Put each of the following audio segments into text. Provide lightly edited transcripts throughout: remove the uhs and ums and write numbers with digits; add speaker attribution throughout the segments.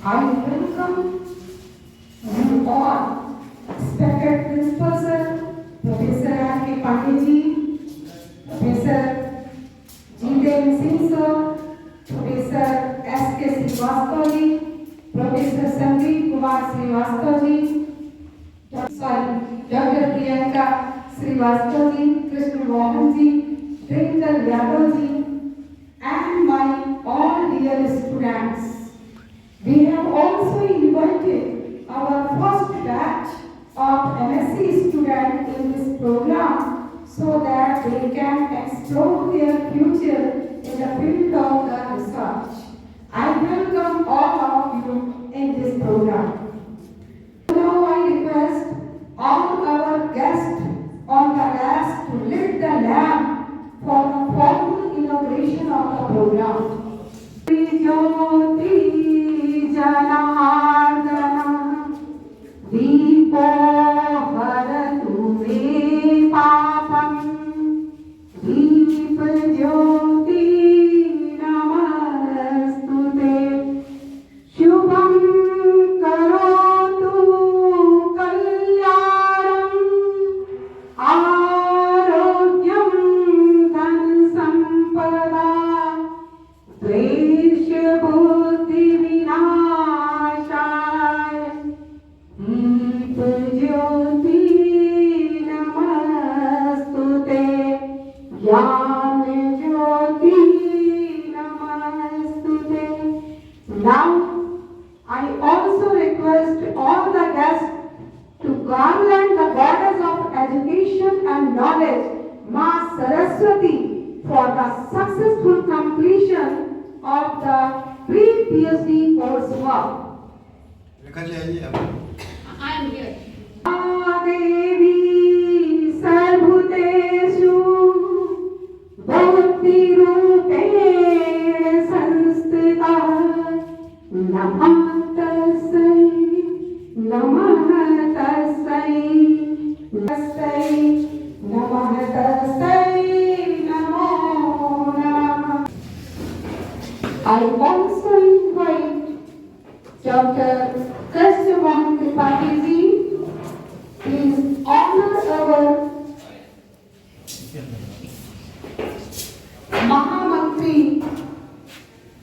Speaker 1: I welcome you all, respected Principal Sir, Professor R.K. Pandey ji, Professor Jiten Singh Sir, Professor S.K. Srivastava ji, Professor Sandeep Kumar Srivastava ji, Dr. Priyanka Srivastava ji, Krishna Mohan ji, Twinkle Yadav ji, and my all dear students. We have also invited our first batch of MSc students in this program so that they can explore their future in the field of the research. I welcome all of you in this program. Now I request all our guests on the dais to lit the lamp for the formal inauguration of the program. दीपो हरतु मे पापं दीप ज्योति नमस्तुते शुभं करोतु कल्याणं आरोग्यं धन संपदा द्वेष बुद्धि विनाशाय दीप ज्योति नमस्तुते ज्ञान ज्योति नमस्तुते. Now I also request all the guests to garland the goddess of education and knowledge, Ma Saraswati, for the successful completion of the pre-PhD coursework.
Speaker 2: I am here.
Speaker 1: Devi Sarvbhuteshu Bhakti Rupena Sanstita Namah Tasai Namah Tasai Tasai Namah Tasai Namo Namah. I also invite Dr. Krishna Mohan Tripathi ji, please honor our Mahamantri,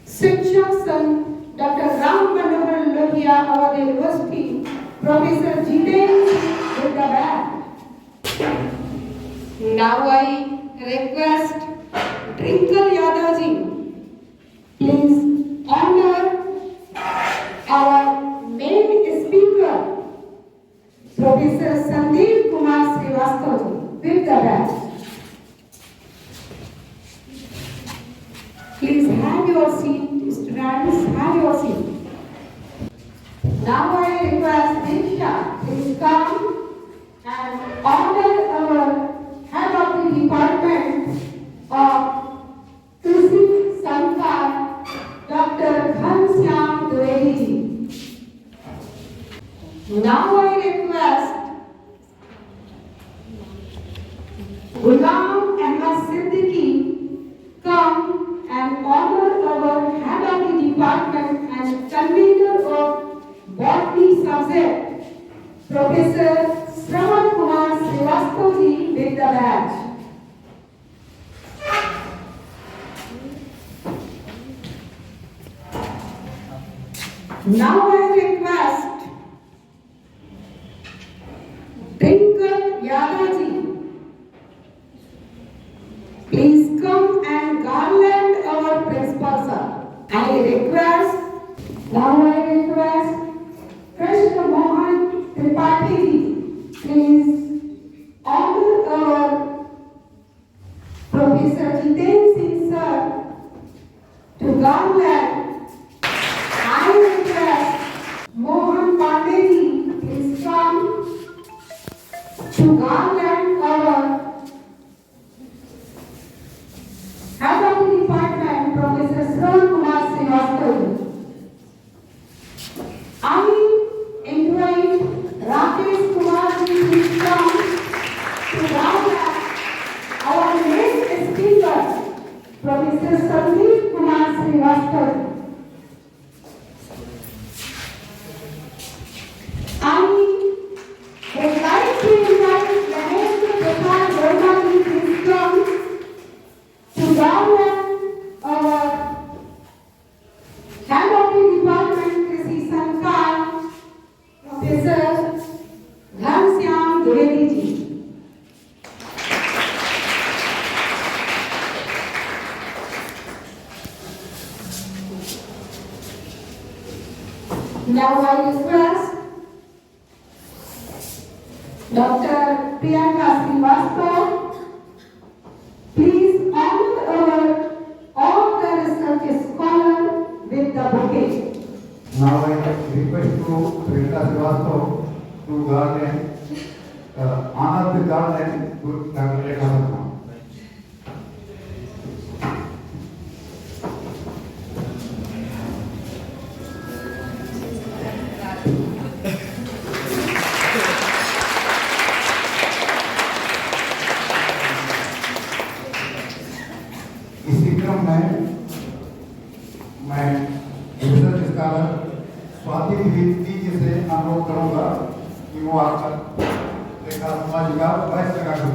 Speaker 1: Shiksha Sangh, Dr. Ram Manohar Lohia, our University, Professor Jiten with the band. Now I request Twinkle Yadav ji, please honor our main speaker, Professor Sandeep Kumar Srivastava with the band. Please have your seat, students, have your seat. Now I request Diksha, please come and honor our head of the department of Krishi Sankar, Dr. Ghanshyam Dwivedi ji. Now I request Ghulam Ahmad Siddiqui come and honor our head of the department and convener of botany subject, Professor Shravan Kumar Srivastava ji with the badge. Now I request Twinkle Yadav ji, please come and garland our principal sir. Now I request Krishna Mohan Tripathi ji, please honor our Professor Jiten Singh sir to garland. I request Mohan Pandey ji, please come to garland our head of the department, Professor Shravan Kumar Srivastava. I invite Rakesh Kumar ji, please come to garland our next speaker, Professor Sandeep Kumar Srivastava. Now I request Dr. Priyanka Srivastava, please honor our all the research scholar with the bouquet.
Speaker 2: Now I request to Priyanka Srivastava to garden, honor the garden to Dr. Rekha Sharma. इसी क्रम में मैं research scholar Swati Dwivedi ji से अनुरोध करूंगा कि वो आकर रेखा समाज का वाइस लगा कर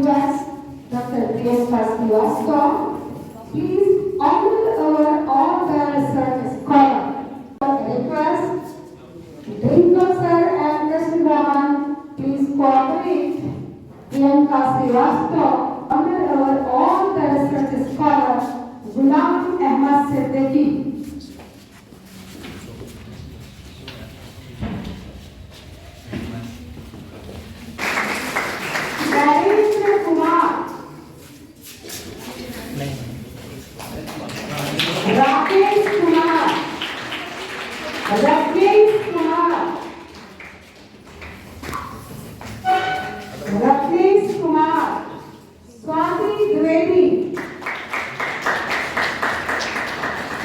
Speaker 1: Yes, Dr. Priyanka Srivastava, please honor our all the research scholar. Request Dinkar sir and Krishna Mohan, please cooperate. Priyanka Srivastava, honor our all the research scholar, Ghulam Ahmad Siddiqui. Narendra Kumar, Rakesh Kumar, Rakesh Kumar, Rakesh Kumar, Swati Dwivedi,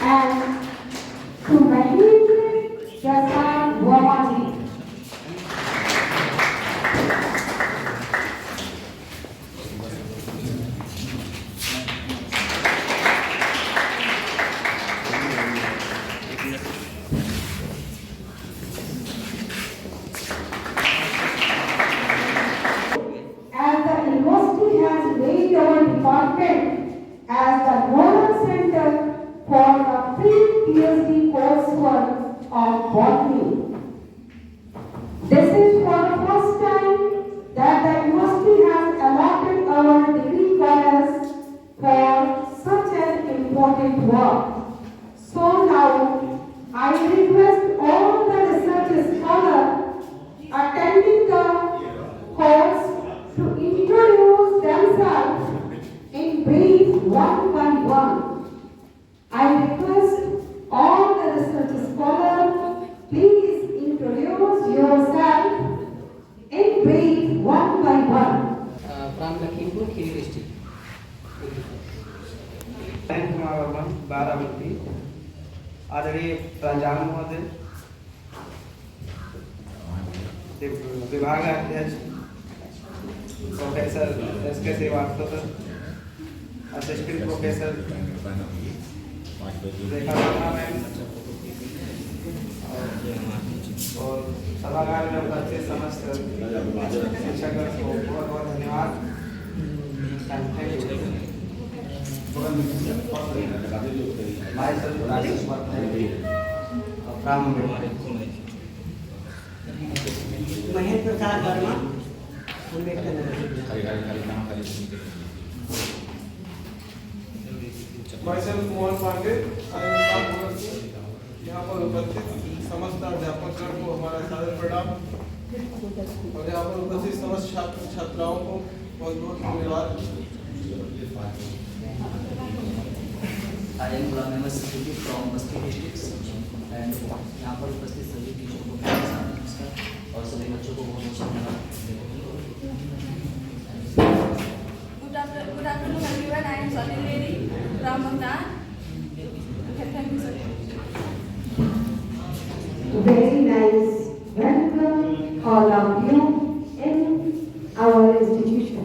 Speaker 1: and to Mahendra Prasad Wamani. As the university has made our department as the model center for the pre-PhD coursework of botany. This is for the first time that the university has allotted our degree scholars for such an important work. So now I request all the research scholars attending the course to introduce themselves in brief one by one. I request all the research scholars, please introduce yourself in brief one by one.
Speaker 3: From Lakhimpur Kheri district.
Speaker 4: Thank you, Ma'am. Barabanki आदरणीय प्राचार्य महोदय, विभाग अध्यक्ष professor S K. Srivastava, assistant professor Rekha Sharma ma'am और सभागार में उपस्थित समस्त शिक्षकों को बहुत बहुत धन्यवाद।
Speaker 3: Mahendra Prasad Verma,
Speaker 5: Myself Mohan Pandey, I am staff member यहाँ पर उपस्थित समस्त अध्यापकगण को हमारा सादर प्रणाम और यहाँ पर उपस्थित समस्त छात्र छात्राओं को बहुत बहुत धन्यवाद।
Speaker 6: I am Ghulam Ahmad Siddiqui from Basti districts and यहाँ पर उपस्थित सभी टीचरों को मेरा नमस्कार और सभी बच्चों को बहुत बहुत धन्यवाद।
Speaker 7: Good afternoon everyone. I am Salil Lady from Magdan. Thank you sir.
Speaker 1: Very nice. Welcome all of you in our institution.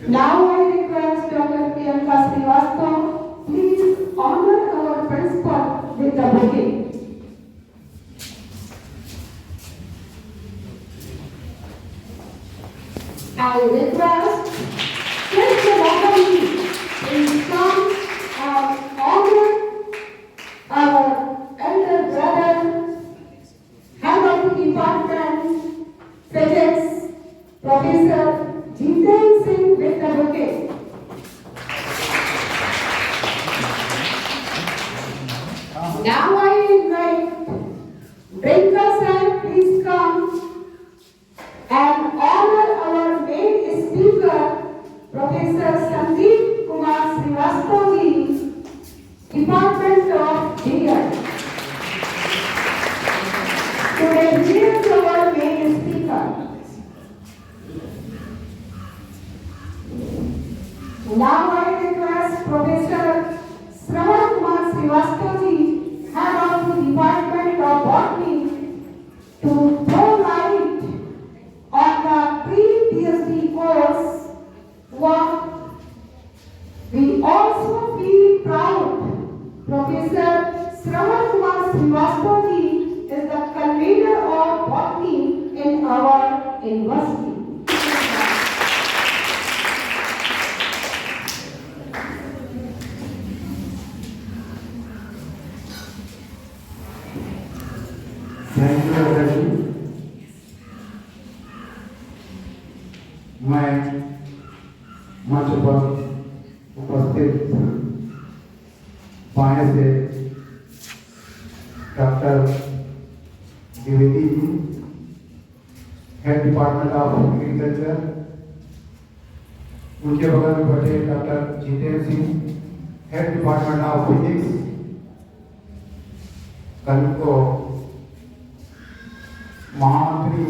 Speaker 1: Now I request Dr. Priyanka Srivastava, please honor our principal with the bouquet. I request Mr. Mohammed in come and honor our elder brother, head of the department, physics, Professor Jiten Singh with the bouquet. Now I invite Brinker sir, please come and honor our main speaker, Professor Sandeep Kumar Srivastava, Department of DL. Today he is our main speaker. Now I request Professor Shravan Kumar Srivastava, Head of the Department of Botany, to throw light on the pre-PhD course work. We also feel proud Professor Shravan Kumar Srivastava is the convener of botany in our university.
Speaker 2: Thank you ji. मैं मंच पर उपस्थित बाएं से doctor Dwivedi ji, head department of agriculture, उनके बगल में बैठे doctor Jitendra Singh, head department of physics, कल को महामंत्री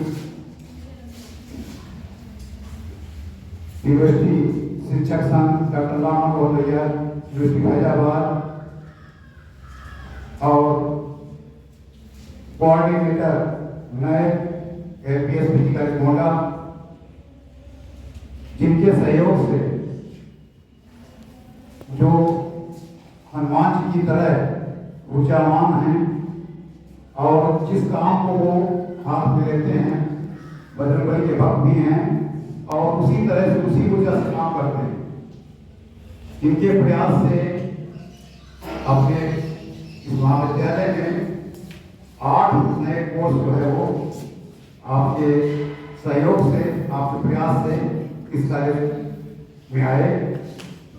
Speaker 2: यूनिवर्सिटी शिक्षक संघ डॉक्टर राम गोलैया, यूनिवर्सिटी फैजाबाद, और कोऑर्डिनेटर नए एलपीएस फिजिकल गोंडा, जिनके सहयोग से जो हनुमान जी की तरह ऊर्जावान हैं और जिस काम को वो हाथ में लेते हैं, बजरंगबली के भक्त भी हैं और उसी तरह से उसी ऊर्जा से काम करते हैं। इनके प्रयास से अपने इस महाविद्यालय में 8 नए कोर्स जो है वो आपके सहयोग से, आपके प्रयास से इस कार्य में आए,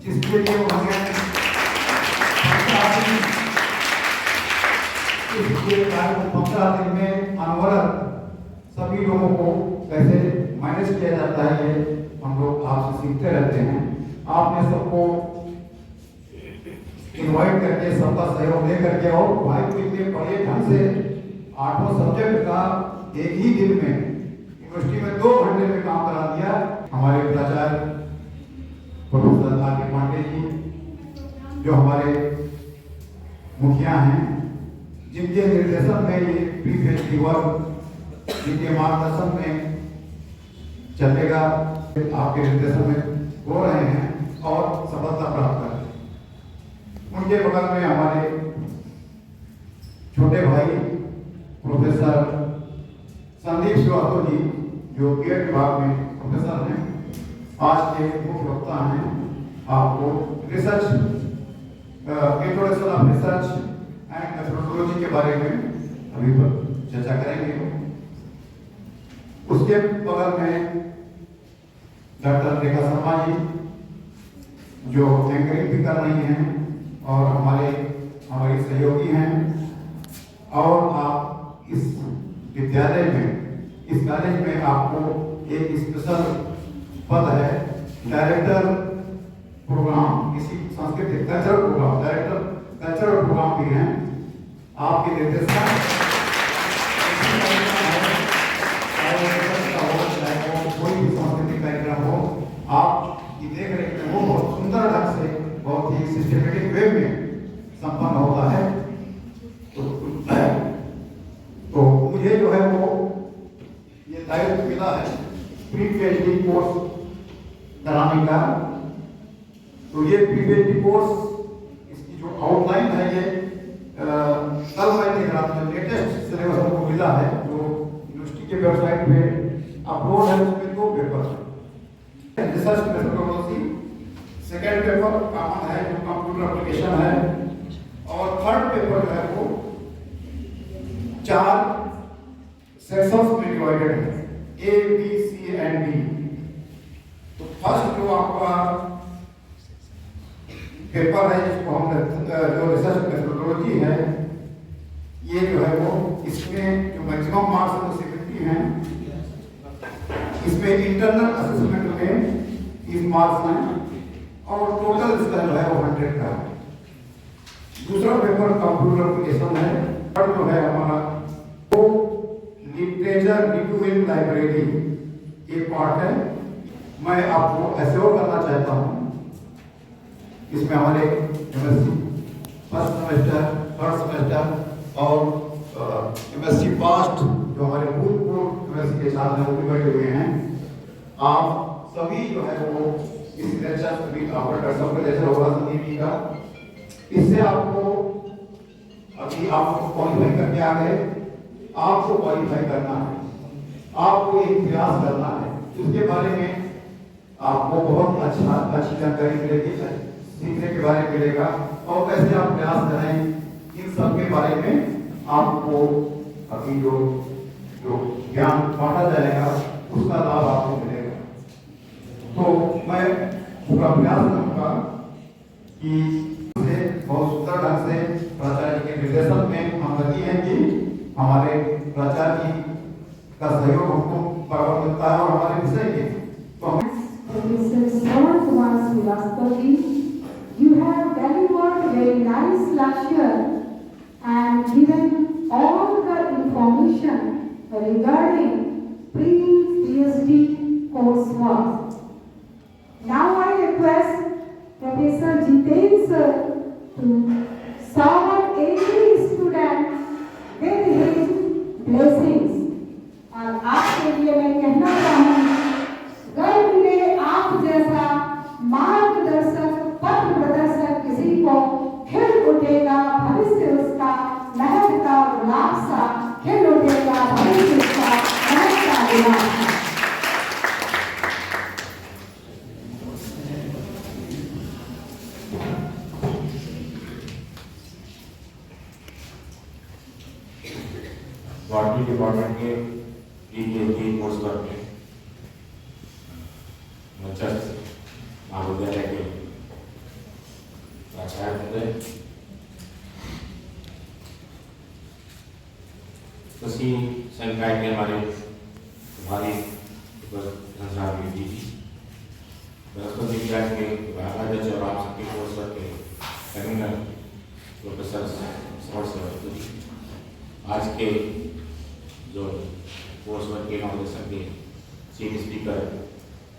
Speaker 2: जिसके लिए उन्होंने इसके कार्य को 15 दिन में अनवरत सभी लोगों को कैसे मैनेज किया जाता है, ये हम लोग आपसे सीखते रहते हैं। आपने सबको इनवाइट करके, सबका सहयोग दे करके और भाई को इतने बड़े ढंग से 8 सब्जेक्ट का एक ही दिन में यूनिवर्सिटी में 2 घंटे में काम करा दिया। हमारे प्राचार्य प्रोफेसर आर.के. पांडे जी, जो हमारे मुखिया हैं, जिनके निर्देशन में ये प्री-पीएचडी वर्क, जिनके मार्गदर्शन में चलेगा, आपके निर्देशन में हो रहे हैं और सफलता प्राप्त कर रहे हैं। उनके बगल में हमारे छोटे भाई प्रोफेसर संदीप श्रीवास्तव जी, जो बीएड विभाग में प्रोफेसर हैं, आज के मुख्य वक्ता हैं। आपको research, introduction of research and methodology के बारे में अभी चर्चा करेंगे। उसके बगल में डॉक्टर रेखा शर्मा जी, जो एंकरिंग भी कर रही हैं और हमारी सहयोगी हैं, और आप इस विद्यालय में, इस कॉलेज में आपको एक स्पेशल पद है, डायरेक्टर प्रोग्राम, किसी सांस्कृतिक cultural programme, director cultural programme भी हैं। आपके निर्देशन कोई भी सांस्कृतिक कार्यक्रम हो, आप ये देख रहे हैं वो बहुत सुंदर ढंग से, बहुत ही सिस्टमेटिक वे में संपन्न होता है। तो मुझे जो है वो ये दायित्व मिला है प्री-पीएचडी कोर्स कराने का। तो ये प्री-पीएचडी कोर्स, इसकी जो आउटलाइन है, ये कल मैं देख रहा था, लेटेस्ट सिलेबस हमको मिला है, जो यूनिवर्सिटी के वेबसाइट पे अपलोड है। उसमें 2 पेपर है, research methodology, second paper common है जो कंप्यूटर एप्लीकेशन है, और थर्ड पेपर जो है वो 4 सेक्शंस में डिवाइडेड है, A, B, C and D। तो फर्स्ट जो आपका पेपर है, जिसको हम जो रिसर्च मेथोडोलॉजी है, इंटरनल असेसमेंट में 30 मार्क्स हैं और टोटल इसका जो है वो 100 का है। दूसरा पेपर कंप्यूटर एप्लीकेशन है और जो है हमारा वो लिटरेचर रिव्यू लाइब्रेरी एक पार्ट है। मैं आपको एश्योर करना चाहता हूँ इसमें हमारे MSc first semester, third semester और एमएससी पास्ट जो हमारे भूतपूर्व एमएससी के साथ वो भी बैठे हुए हैं। आप सभी जो है वो इस लेक्चर भी ऑफर कर सकते, जैसे होगा संदीप जी का। इससे आपको अभी आपको क्वालिफाई करके आ गए, आपको क्वालिफाई करना है, आपको एक प्रयास करना है, इसके बारे में आपको बहुत अच्छी जानकारी मिलेगी, सीखने के बारे में मिलेगा और कैसे आप प्रयास करें इन सब के बारे में आपको अभी जो ज्ञान बांटा जाएगा उसका लाभ आपको मिलेगा। तो मैं पूरा प्रयास करूंगा कि बहुत सुंदर ढंग से प्राचार्य के निर्देशन में हम लगी हैं कि हमारे प्राचार्य जी का सहयोग हमको बराबर मिलता है और हमारे विषय के
Speaker 1: Professor Sravan Kumar Srivastava, you have delivered very nice lecture and given all the information regarding pre-PhD coursework. Now I request Professor Jiten sir to shower every student with his blessings. और आपके लिए मैं कहना चाहूँगी, गर्भ में आप जैसा मार्गदर्शक पथ प्रदर्शक किसी को खिल उठेगा भविष्य उसका महक का गुलाब सा, खिल उठेगा भविष्य उसका महक का गुलाब सा।
Speaker 8: बॉटनी डिपार्टमेंट के PhD कोर्स करते हैं महाविद्यालय के प्राचार्य होंगे। कृषि संकाय के हमारे प्रभारी घनश्याम जी, बृहस्पति विज्ञान के विभागाध्यक्ष और आप सबके कोर्स के convener professor summer Srivastava ji, आज के जो कोर्स वर्क के इनॉग्रेशन के चीफ स्पीकर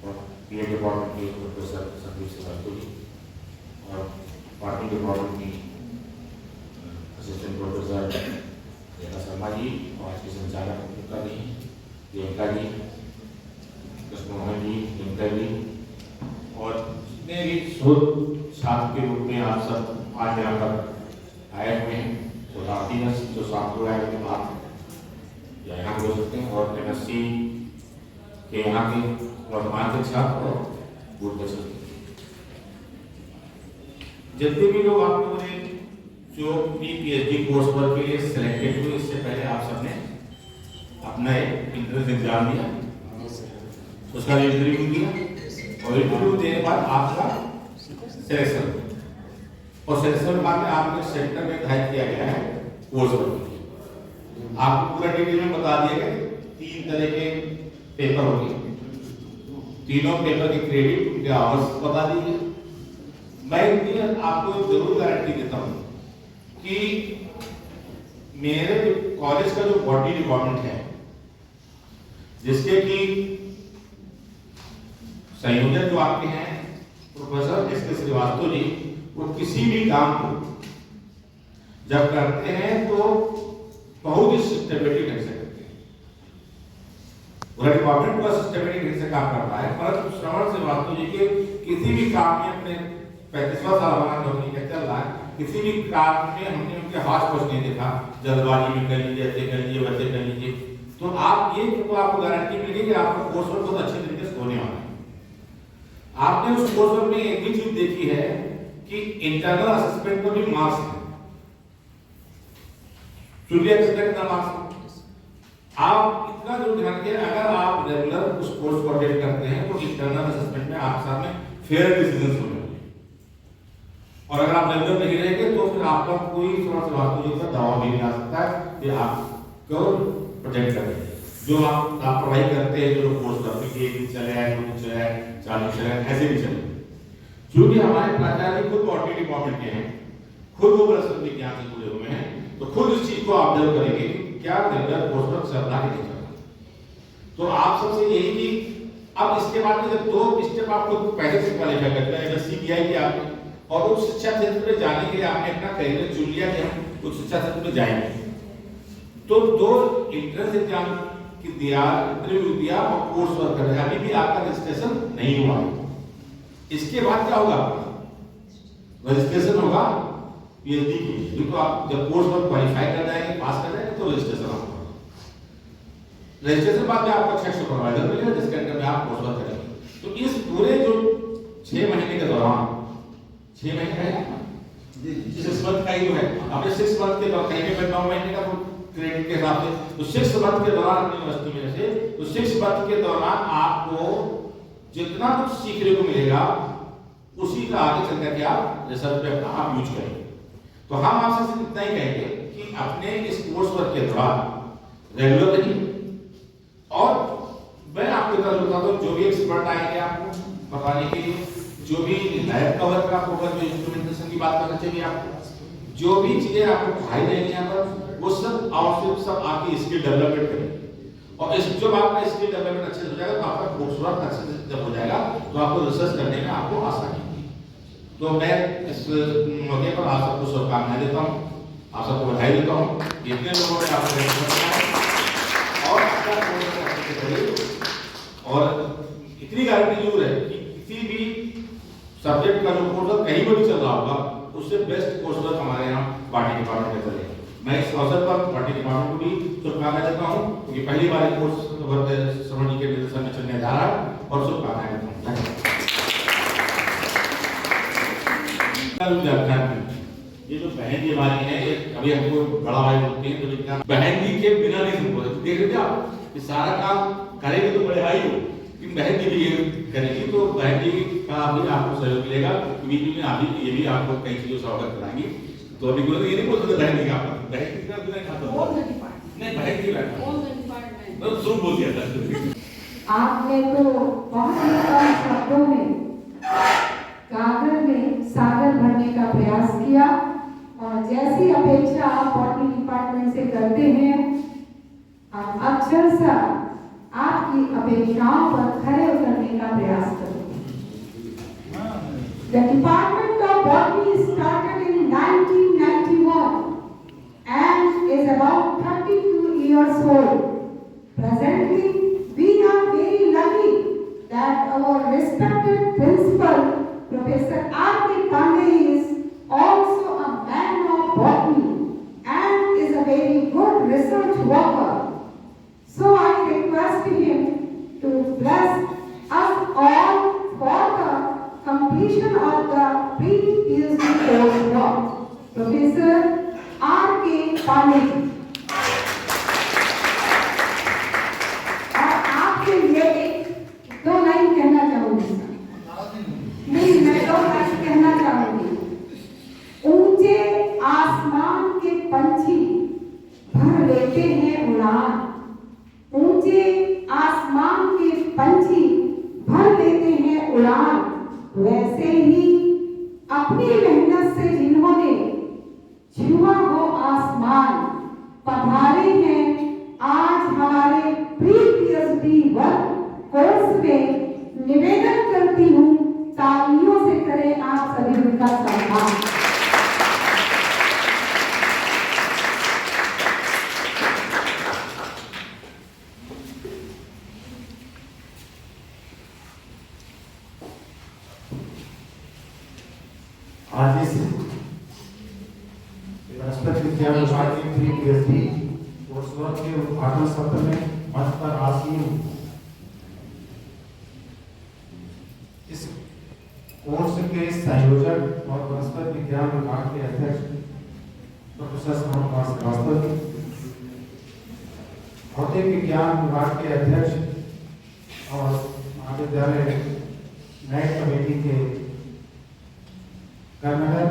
Speaker 8: और पीए डिपार्टमेंट के प्रोफेसर संदीप श्रीवास्तव जी और पार्टी डिपार्टमेंट की असिस्टेंट प्रोफेसर रेखा शर्मा जी और आज के संचालक प्रियंका जी, कृष्ण मोहन जी, प्रियंका जी और जितने भी शोध छात्र के रूप में आप सब आज यहाँ पर आए हुए हैं, शोधार्थी जो छात्र आए हुए बात या यहाँ हो सकते हैं और एमएससी के यहाँ के वर्तमान के छात्र और पूर्व के छात्र, जितने भी लोग आप लोगों ने जो PhD कोर्स वर्क के लिए सिलेक्टेड हुए, इससे पहले आप सबने अपना एक इंट्रेंस एग्जाम दिया, उसका इंटरव्यू दिया और इंटरव्यू देने के बाद आपका सिलेक्शन और सिलेक्शन के बाद में आपके सेंटर में तय किया गया है कोर्स वर्क। आपको पूरा डिटेल में बता दिया गया 3 तरह के पेपर होंगे, तीनों पेपर के क्रेडिट उनके आवर्स बता दीजिए। मैं इतनी आपको जरूर गारंटी देता हूँ कि मेरे कॉलेज का जो बॉडी डिपार्टमेंट है, जिसके कि संयोजक जो आपके हैं प्रोफेसर एस के श्रीवास्तव जी, वो किसी भी काम को जब करते हैं तो बहुत ही सिस्टमेटिक ढंग से करते हैं। पूरा डिपार्टमेंट पूरा सिस्टमेटिक ढंग से काम कर रहा है, परंतु श्रवण श्रीवास्तव जी के किसी भी काम में अपने 35वां साल हमारा नौकरी का चल रहा है, किसी भी काम में हमने उनके हाथ कुछ नहीं देखा, जल्दबाजी में कर लीजिए, ऐसे कर लीजिए, वैसे कर लीजिए। तो आप ये तो आपको गारंटी मिलेगी कि आपका कोर्स वर्क बहुत अच्छे तरीके से होने वाला है। आपने उस कोर्स वर्क में एक भी चीज देखी है कि इंटरनल असेसमेंट पर भी मार्क्स है, चुनिए कितना मार्क्स। आप इतना जो ध्यान दें, अगर आप रेगुलर उस कोर्स को अटेंड करते हैं तो इंटरनल असेसमेंट में आपके सामने फेयर डिसीजंस होंगे, और अगर आप रेगुलर नहीं रहेंगे तो फिर आपका कोई श्रीवास्तव जी का दावा भी नहीं आ सकता है कि आप को प्रोटेक्ट करें। जो आप लापरवाही करते हैं, जो लोग कोर्स करते हैं कि एक दिन चले आए, 2 दिन चले आए, 4 दिन चले आए, ऐसे भी चले। क्योंकि हमारे प्राचार्य खुद ऑडिट डिपार्टमेंट के हैं, खुद वो प्रश्न विज्ञान से जुड़े हुए हैं, तो खुद इस चीज को ऑब्जर्व करेंगे कि क्या रेगुलर कोर्स वर्क चल रहा है कि नहीं चल रहा। तो आप सबसे यही कि अब इसके बाद में जब 2 स्टेप आपको पहले से क्वालिफाई करते हैं, एमएससी किया है कि आपने, और उस शिक्षा क्षेत्र में जाने के लिए आपने अपना करियर चुन लिया कि हम उस शिक्षा क्षेत्र में जाएंगे, तो 2 एंट्रेंस एग्जाम की दिया, इंटरव्यू दिया और कोर्स वर्क कर रहे हैं, अभी भी आपका रजिस्ट्रेशन नहीं हुआ है। इसके बाद क्या होगा? रजिस्ट्रेशन होगा पीएचडी के लिए। तो आप जब कोर्स वर्क क्वालिफाई कर जाएंगे, पास कर जाएंगे, तो रजिस्ट्रेशन होगा। रजिस्ट्रेशन बाद में आपको अच्छा सुपरवाइजर मिलेगा जिसके अंडर में आप कोर्स वर्क करेंगे। तो इस पूरे जो 6 महीने के दौरान, 6 महीने है 6 मंथ का ही जो है, आपने 6 मंथ के दौरान कहीं पे 9 महीने का क्रेडिट के हिसाब से, तो 6 मंथ के दौरान अपनी यूनिवर्सिटी में से, तो 6 मंथ के दौरान आपको जितना कुछ सीखने को मिलेगा उसी का आगे चल करके आप रिसर्च पे अपना आप यूज करेंगे। तो हम आपसे सिर्फ इतना ही कहेंगे कि अपने इस कोर्स वर्क के दौरान रेगुलर रहिए, और मैं आपको बता दूं जो भी एक्सपर्ट आएंगे आपको बताने के लिए, जो भी लैब कवर का होगा, जो इंस्ट्रूमेंटेशन की बात करना चाहिए आपको, जो भी चीजें आपको पढ़ाई जाएंगी यहाँ पर, वो सब आउटपुट सब आपकी स्किल डेवलपमेंट करेंगे। और इस जब आपका स्किल डेवलपमेंट अच्छे से हो जाएगा तो आपका कोर्स वर्क अच्छे से जब हो जाएगा तो आपको रिसर्च करने में आपको आसानी होगी। तो मैं इस मौके पर आप सबको शुभकामनाएं देता हूँ, आप सबको बधाई देता हूँ। इतने लोगों ने और इतनी गारंटी जरूर है कि किसी भी सब्जेक्ट का जो कोर्स कहीं पर भी चल रहा होगा उससे बेस्ट कोर्स हमारे यहाँ पार्टी डिपार्टमेंट में चलेगा। मैं इस अवसर पर पार्टी डिपार्टमेंट को भी शुभकामनाएं देता हूँ क्योंकि पहली बार कोर्स श्रवण जी के निर्देशन में चलने जा रहा है, और शुभकामनाएं देता हूँ। ये जो बहन जी हमारी है, अभी हमको बड़ा भाई बोलते हैं, तो विज्ञान बहन जी के बिना नहीं संभव है। देख रहे थे आप, ये सारा काम करेंगे तो बड़े भाई हो, लेकिन बहन जी भी ये करेंगी, तो बहन जी का भी आपको सहयोग मिलेगा। बीच में अभी ये भी आपको कई चीजों से अवगत कराएंगी। तो अभी ये नहीं बोल सकते बहन जी का, बहन जी का बिना खाता नहीं, बहन जी बैठा तो शुरू बोल दिया था।
Speaker 1: आपने तो बहुत ही कम शब्दों में कागज में सागर भरने का प्रयास किया, और जैसी अपेक्षा आप बॉटनी डिपार्टमेंट से करते हैं, आप अक्षरशः आपकी अपेक्षाओं पर खरे उतरने का प्रयास करेंगे। The Department of Botany started in 1991 and is about 32 years old. Presently, we are very lucky that our respected principal, Professor R.K. Pandey, is also a man of botany and is a very good research worker. So I request him to bless us all for the completion of the pre-PhD course work. Professor R.K. Pandey. और आपके लिए एक 2 line कहना चाहूंगी। नहीं, मैं 2 line कहना चाहूंगी। ऊंचे आसमान के पंछी भर लेते हैं उड़ान, ऊंचे आसमान के पंछी भर लेते हैं उड़ान, वैसे ही अपनी मेहनत से जिन्होंने छुआ हो आसमान, पधारे हैं आज हमारे प्री-पीएचडी वर्क कोर्स में। निवेदन करती हूँ तालियों से करें आप सभी उनका सम्मान।
Speaker 2: आज इस वनस्पति विज्ञान विभाग के प्री-पीएचडी कोर्स वर्क के उद्घाटन सत्र में मंच पर आसीन इस कोर्स के संयोजक और वनस्पति विज्ञान विभाग के अध्यक्ष प्रोफेसर श्रवण कुमार श्रीवास्तव जी, भौतिक विज्ञान विभाग के अध्यक्ष और महाविद्यालय नए कमेटी के कन्वीनर,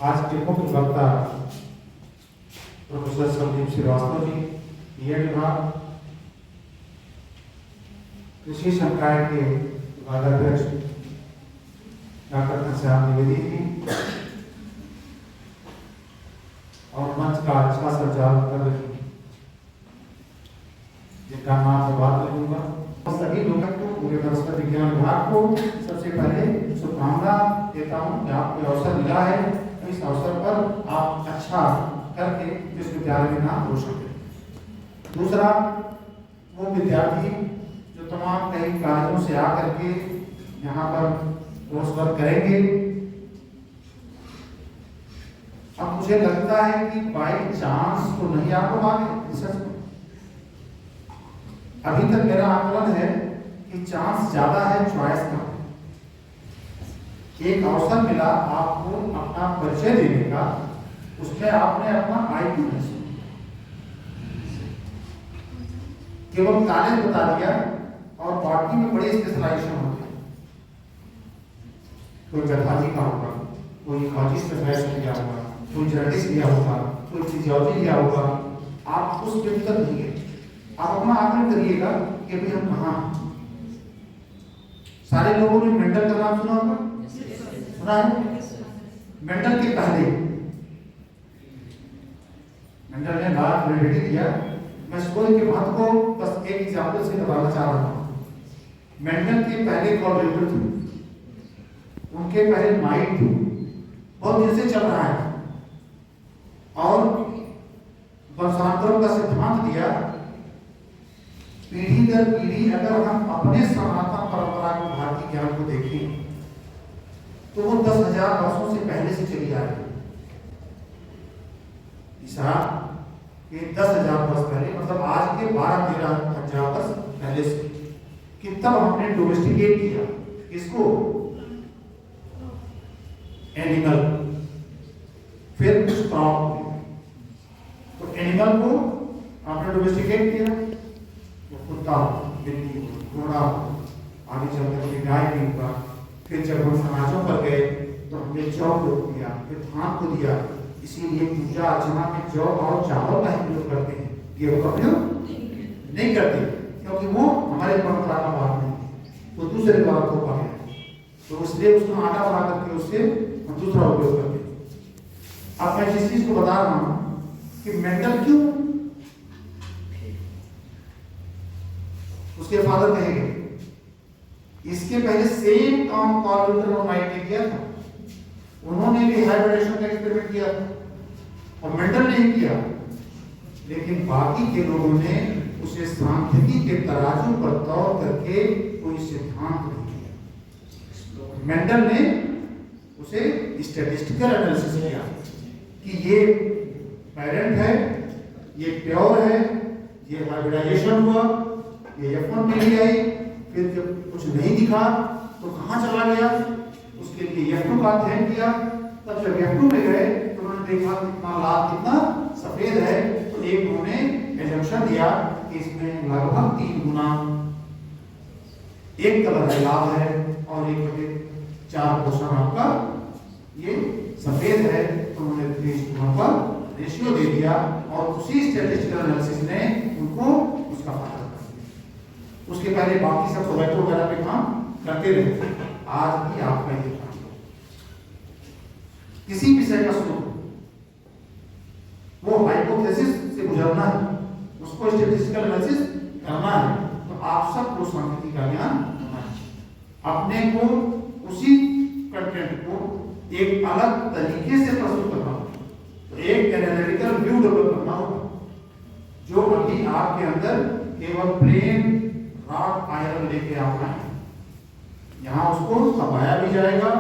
Speaker 2: आज के मुख्य वक्ता प्रोफेसर संदीप श्रीवास्तव जी, बीएड विभाग, कृषि संकाय के विभागाध्यक्ष डॉक्टर घनश्याम द्विवेदी जी और मंच का अच्छा संचालन कर रही जिनका नाम मैं बाद में लूंगा। सभी लोगों को, पूरे वनस्पति विज्ञान विभाग को सबसे पहले शुभकामना देता हूँ कि आपको अवसर मिला है, इस अवसर पर आप अच्छा करके विश्वविद्यालय में नाम रोशन करें। दूसरा, वो विद्यार्थी जो तमाम कई कार्यों से आकर के यहाँ पर कोर्स वर्क करेंगे, अब मुझे लगता है कि बाई चांस तो नहीं आप लोग आगे रिसर्च में। अभी तक मेरा आकलन है कि चांस ज्यादा है, चॉइस कम है। एक अवसर मिला आपको अपना परिचय देने का, उसमें आपने अपना आईक्यू नहीं सुना, केवल कॉलेज बता दिया और पार्टी में बड़े स्पेशलाइजेशन होते हैं। कोई पैथोलॉजी का होगा, कोई इकोलॉजी स्पेशलाइजेशन किया होगा, कोई जेनेटिक्स लिया होगा, कोई फिजियोलॉजी लिया होगा। आप उस व्यक्ति तक नहीं गए। आप अपना आकलन करिएगा कि अभी हम कहाँ हैं। सारे लोगों ने मेंडल का नाम सुना होगा, सुना है? मेंडल के पहले मेंडल ने लार्ज वैलिडिटी दिया। मैं स्टोरी के महत्व को बस एक एग्जांपल से बताना चाह रहा हूँ। मेंडल के पहले कॉलरेटर थे, उनके पहले माइट थे, बहुत दिन से चल रहा है और वंशांतरों का सिद्धांत दिया। पीढ़ी दर पीढ़ी अगर हम अपने सनातन परंपरा को, भारतीय ज्ञान को देखें तो वो 10,000 वर्षों से पहले से चली आ रही है। कि 10,000 वर्ष पहले, मतलब आज के 12-13,000 वर्ष पहले से, कि तब हमने डोमेस्टिकेट किया इसको, एनिमल, फिर कुछ क्रॉप। तो एनिमल को आपने डोमेस्टिकेट किया, कुत्ता, बिल्ली, घोड़ा, आगे चलकर के गाय भी हुआ। फिर जब हम समाजों पर गए तो हमने जौ को दिया, फिर धान को दिया। इसीलिए पूजा अर्चना में जौ और चावल का ही प्रयोग करते हैं, गेहूं का प्रयोग नहीं करते, क्योंकि वो हमारे परंपरा का भाग नहीं। तो दूसरे बात को पा गया, तो इसलिए उसको आटा बना करके उससे हम दूसरा उपयोग करते हैं। अब मैं जिस चीज को बता रहा हूँ कि मेंडल क्यों, उसके फादर कहेंगे, इसके पहले सेम काम कॉलरेटर और माइट ने किया था। उन्होंने भी हाइब्रिडेशन का एक्सपेरिमेंट किया था और मेंडल ने किया, लेकिन बाकी के लोगों ने उसे सांख्यिकी के तराजू पर तौर करके कोई सिद्धांत नहीं किया। मेंडल ने उसे स्टैटिस्टिकल एनालिसिस किया कि ये पेरेंट है, ये प्योर है, ये हाइब्रिडाइजेशन हुआ, ये F1 में ही आई, फिर जब कुछ नहीं दिखा तो कहाँ चला गया, उसके लिए F2 का अध्ययन किया। तब जब F2 में गए तो उन्होंने देखा कितना लाल, कितना सफेद है, तो एक उन्होंने एजम्पशन दिया कि इसमें लगभग 3 गुना एक कलर है, लाल है, और 1/4 आपका ये सफेद है। तो उन्होंने पर रेशियो दे दिया और उसी स्टैटिस्टिकल एनालिसिस ने उनको उसका फायदा कर दिया। उसके पहले बाकी सब टोमेटो वगैरह पे काम करते रहे। आज भी आपका ये काम, किसी विषय का शुरू वो हाइपोथेसिस से गुजरना है, उसको स्टैटिस्टिकल एनालिसिस करना है, तो आप सबको सांख्यिकी का ज्ञान होना है। अपने को उसी कंटेंट को एक अलग तरीके से प्रस्तुत करना होगा, तो एक एनालिटिकल व्यू डेवलप करना होगा, जो अभी आपके अंदर केवल प्लेन रॉड आयरन लेके आना है। यहाँ उसको सफाया भी जाएगा,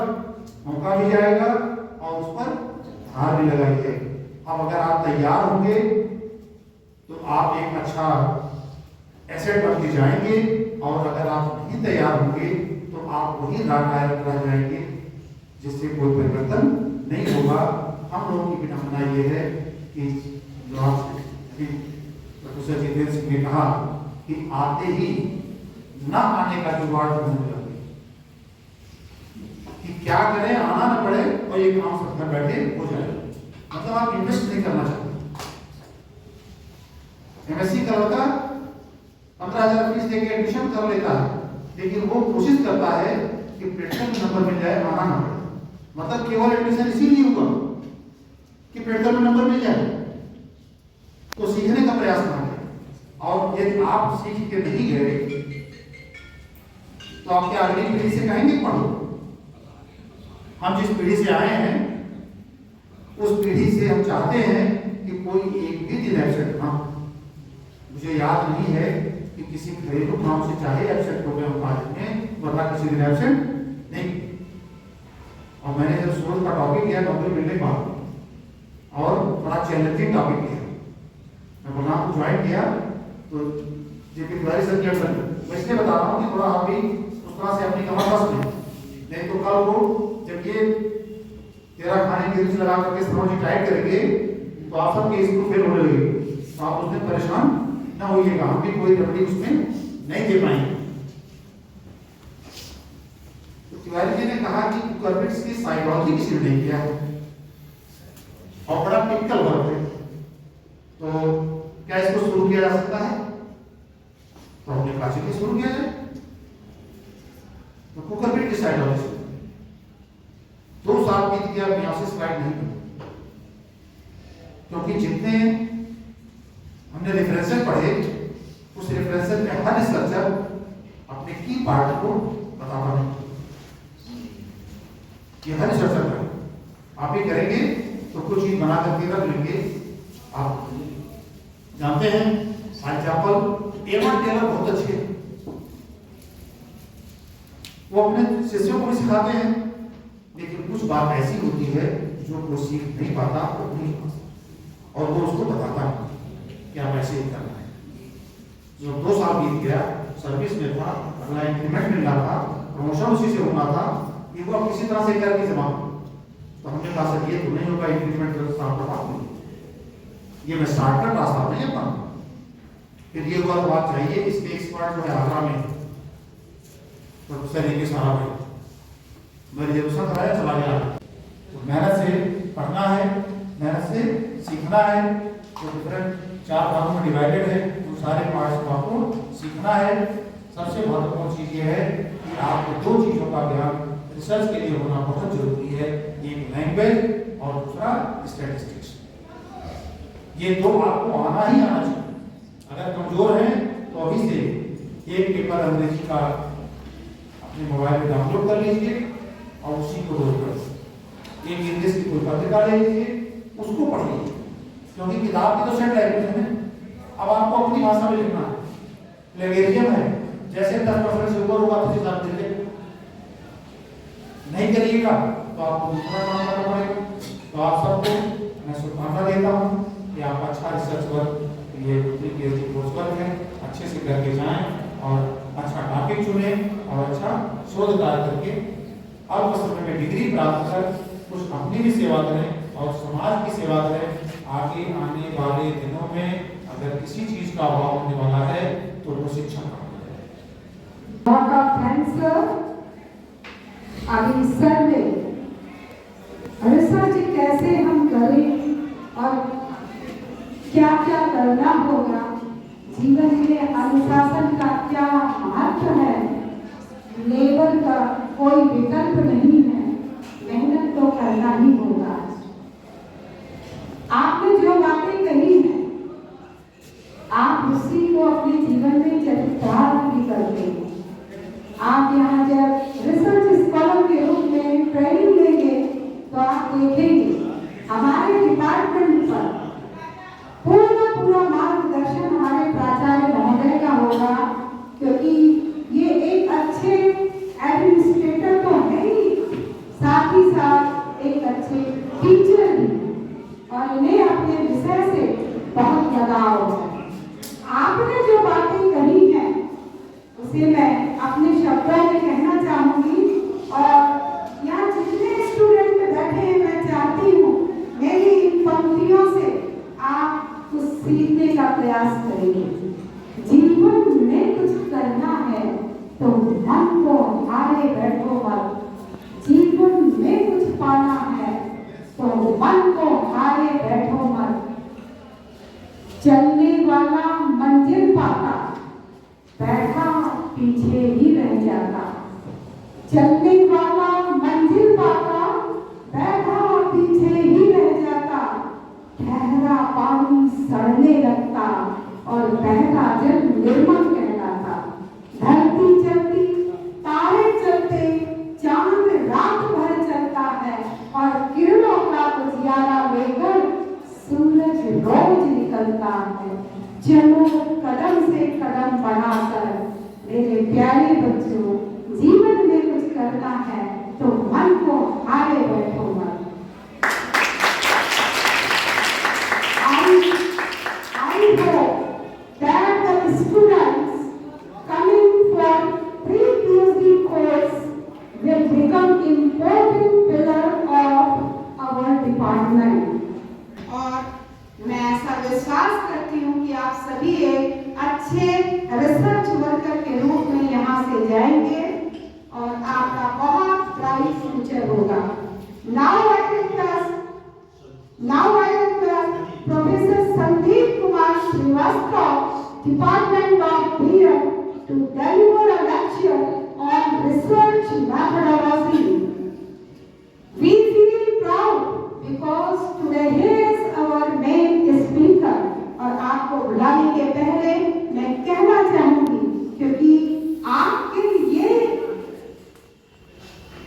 Speaker 2: मौका भी जाएगा और उस पर धार भी लगाई जाएगी। अब अगर आप तैयार होंगे तो आप एक अच्छा एसेट बनते जाएंगे, और अगर आप नहीं तैयार होंगे तो आप वही रॉड आयरन रह जाएंगे, जिससे कोई परिवर्तन नहीं होगा। हम लोगों की विडंबना ये है कि जो आप प्रोफेसर जितेंद्र सिंह ने कहा कि आते ही न आने का जुगाड़ ढूंढने लगे, कि क्या करें, आना न पड़े और ये काम सब घर बैठे हो जाए। मतलब आप इन्वेस्ट नहीं करना चाहते, MSc का लड़का 15,000 फीस देके एडमिशन कर लेता है, लेकिन वो कोशिश करता है कि प्रैक्टिकल में नंबर मिल जाए, आना ना पड़े। मतलब केवल एडमिशन इसीलिए हुआ कि प्रैक्टिकल में नंबर मिल जाए, तो सीखने का प्रयास ना करें। और यदि आप सीख के नहीं गए तो आप क्या अगली पीढ़ी से कहेंगे पढ़ो? हम जिस पीढ़ी से आए हैं उस पीढ़ी से हम चाहते हैं कि कोई एक भी दिन एब्सेंट ना। मुझे याद नहीं है कि किसी घरेलू काम से चाहे एब्सेंट हो गए हम कॉलेज में, वरना किसी दिन एब्सेंट नहीं। और मैंने जब सूरज का टॉपिक लिया नौकरी मिलने का और बड़ा चैलेंजिंग टॉपिक लिया, मैं प्रोग्राम को ज्वाइन किया तो जेपी तिवारी सर के मैं इसलिए बता रहा हूँ कि थोड़ा आप भी उस तरह से अपनी कमर कस लें, नहीं तो कल को जब ये तेरा खाने की रुचि लगा करके समझ टाइट करेंगे तो आप सबके स्कूल फेल होने लगेगी, तो आप उसमें परेशान ना होइएगा, हम भी कोई रेमेडी उसमें नहीं दे पाएंगे। तो तिवारी जी ने कहा कि कुकरबिट्स की साइकोलॉजी किसी ने नहीं किया है और बड़ा टिपिकल वर्क है, तो क्या इसको शुरू किया जा सकता है? तो हमने कहा चलिए शुरू किया जाए। तो कुकरबिट की साइकोलॉजी 2 साल बीत गया, मियासिस स्लाइड नहीं बनी, क्योंकि जितने हमने रेफरेंसेस पढ़े उस रेफरेंसेस में हर रिसर्चर अपने की पार्ट को बताता नहीं। ये हर रिसर्चर का आप ही करेंगे तो कुछ चीज बना करके रख लेंगे। आप जानते हैं एग्जाम्पल एवन टेलर बहुत अच्छे हैं, वो अपने शिष्यों को भी सिखाते हैं, लेकिन कुछ बात ऐसी होती है जो वो सीख नहीं पाता और वो उसको बताता नहीं कि आप ऐसे ही करना है। जो 2 साल बीत गया, सर्विस में था, अगला इंक्रीमेंट मिल रहा था, प्रमोशन उसी से होना था, ये वो अब किसी तरह से करके जमा। तो हमने कहा सर ये तो नहीं होगा, इंक्रीमेंट तो साफ बता दो, ये मैं शॉर्टकट रास्ता नहीं अपना। फिर ये हुआ तो बात चाहिए इसके एक्सपर्ट जो है आगरा में प्रोफेसर के साहब है, मैं रिजर्वेशन कराया चला गया। तो मेहनत से पढ़ना है, मेहनत से सीखना है, तो डिफरेंट 4 भागों में डिवाइडेड है, तो सारे पार्ट्स को आपको सीखना है। सबसे महत्वपूर्ण चीज ये है कि आपको 2 चीजों का ज्ञान रिसर्च के लिए होना बहुत जरूरी है, एक लैंग्वेज और दूसरा स्टैटिस्टिक्स। ये 2 आपको आना ही आना चाहिए। अगर कमजोर हैं तो अभी से एक पेपर अंग्रेजी का अपने मोबाइल में डाउनलोड कर लीजिए और उसी को रोज पढ़िए। एक इंग्लिश की कोई पत्रिका ले लीजिए, उसको पढ़िए, क्योंकि किताब की तो सेट लैंग्वेज है, अब आपको अपनी भाषा में लिखना है। प्लेगरिज्म है, जैसे 10% से ऊपर होगा तो हिसाब दे नहीं करिएगा तो आपको दूसरा काम करना पड़ेगा। तो आप सबको मैं शुभकामना देता हूँ कि आप अच्छा रिसर्च वर्क, ये PhD कोर्स वर्क है, अच्छे से करके जाएं और अच्छा टॉपिक चुने और अच्छा शोध कार्य करके अल्प समय में डिग्री प्राप्त कर कुछ अपनी भी सेवा करें और समाज की सेवा करें। आगे आने वाले दिनों में अगर किसी चीज का अभाव होने वाला है तो वो शिक्षा का
Speaker 1: बहुत थैंक्स सर। अभी सर ने रिसर्च कैसे हम करें और क्या क्या करना होगा, जीवन में अनुशासन का क्या महत्व है, लेबर का कोई विकल्प नहीं है, मेहनत तो करना ही होगा। आपने जो बातें कही हैं आप उसी को अपने जीवन में चरितार्थ भी करते हैं। आप यहाँ जब रिसर्च स्कॉलर के रूप में ट्रेनिंग लेंगे तो आप देखेंगे हमारे डिपार्टमेंट पर पूरा मार्गदर्शन हमारे प्राचार्य महोदय का होगा, क्योंकि ये एक अच्छे एडमिनिस्ट्रेटर तो है ही, साथ ही साथ एक अच्छे टीचर भी, और इन्हें अपने विषय से बहुत लगाव है। आपने जो बातें कही हैं उसे मैं अपने शब्दों में कहना चाहूंगी, और यहाँ जितने स्टूडेंट बैठे हैं मैं चाहती हूँ मेरी इन पंक्तियों से आप कुछ सीखने का प्रयास करेंगे। जीवन में कुछ करना है तो मन को हारे बैठो मत, जीवन में कुछ पाना है तो मन को हारे बैठो मत, चलने वाला मंजिल पाता, बैठा पीछे ही रह जाता। चलने वाला मंजिल पाता, बैठा पीछे ही रह जाता। ठहरा पानी सड़ने लगता और बहता जल निर्मल कहलाता। धरती चलती, तारे चलते, चांद रात भर चलता है और किरणों का उजियारा लेकर सूरज रोज निकलता है। चलो कदम से कदम बढ़ाकर मेरे प्यारे बच्चों, जीवन में कुछ करना है तो मन को हारे बैठो मत। I hope that the students coming for pre-PhD course will become important pillar of our department. और मैं ऐसा विश्वास करती हूँ कि आप सभी एक अच्छे रिसर्च वर्कर के रूप में यहाँ से जाएंगे और आपका बहुत ब्राइट फ्यूचर होगा। Now I request Professor Sandeep Kumar Srivastava, Department of BM, to deliver a lecture on research methodology. We feel proud because today he is our main speaker. और आपको बुलाने के पहले मैं कहना चाहूंगी, क्योंकि आपके लिए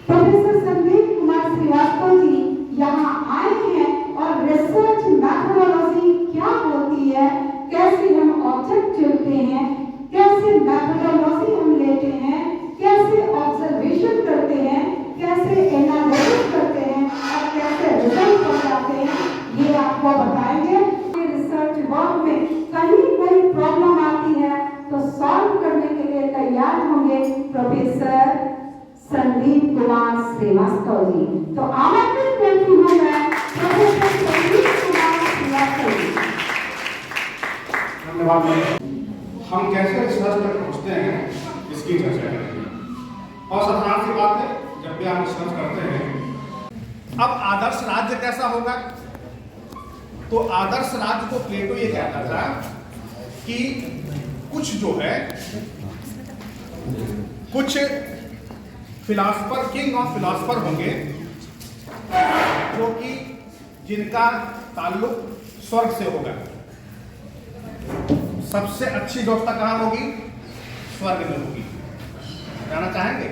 Speaker 1: प्रोफेसर संदीप कुमार श्रीवास्तव जी यहाँ आए हैं और रिसर्च मैथोडोलॉजी क्या होती है, कैसे हम ऑब्जेक्ट चुनते हैं, कैसे मैथोडोलॉजी हम लेते हैं, कैसे ऑब्जर्वेशन करते हैं, कैसे एनालिसिस करते हैं और कैसे रिजल्ट बनाते हैं, ये आपको बताएंगे। रिसर्च वर्क में कहीं कोई प्रॉब्लम आती है तो सॉल्व करने के लिए तैयार होंगे प्रोफेसर संदीप कुमार श्रीवास्तव जी। तो आमंत्रित करती हूँ मैं प्रोफेसर संदीप कुमार श्रीवास्तव जी।
Speaker 2: धन्यवाद। हम कैसे रिसर्च तक पहुँचते हैं इसकी चर्चा करेंगे। और साधारण सी बात है, जब भी हम रिसर्च करते हैं, अब आदर्श राज्य कैसा होगा? तो आदर्श राज्य को प्लेटो ये कहता था कि कुछ जो है, कुछ फिलॉसफर, किंग ऑफ फिलॉसफर होंगे जो कि जिनका ताल्लुक स्वर्ग से होगा। सबसे अच्छी व्यवस्था कहाँ होगी? स्वर्ग में होगी। जाना चाहेंगे?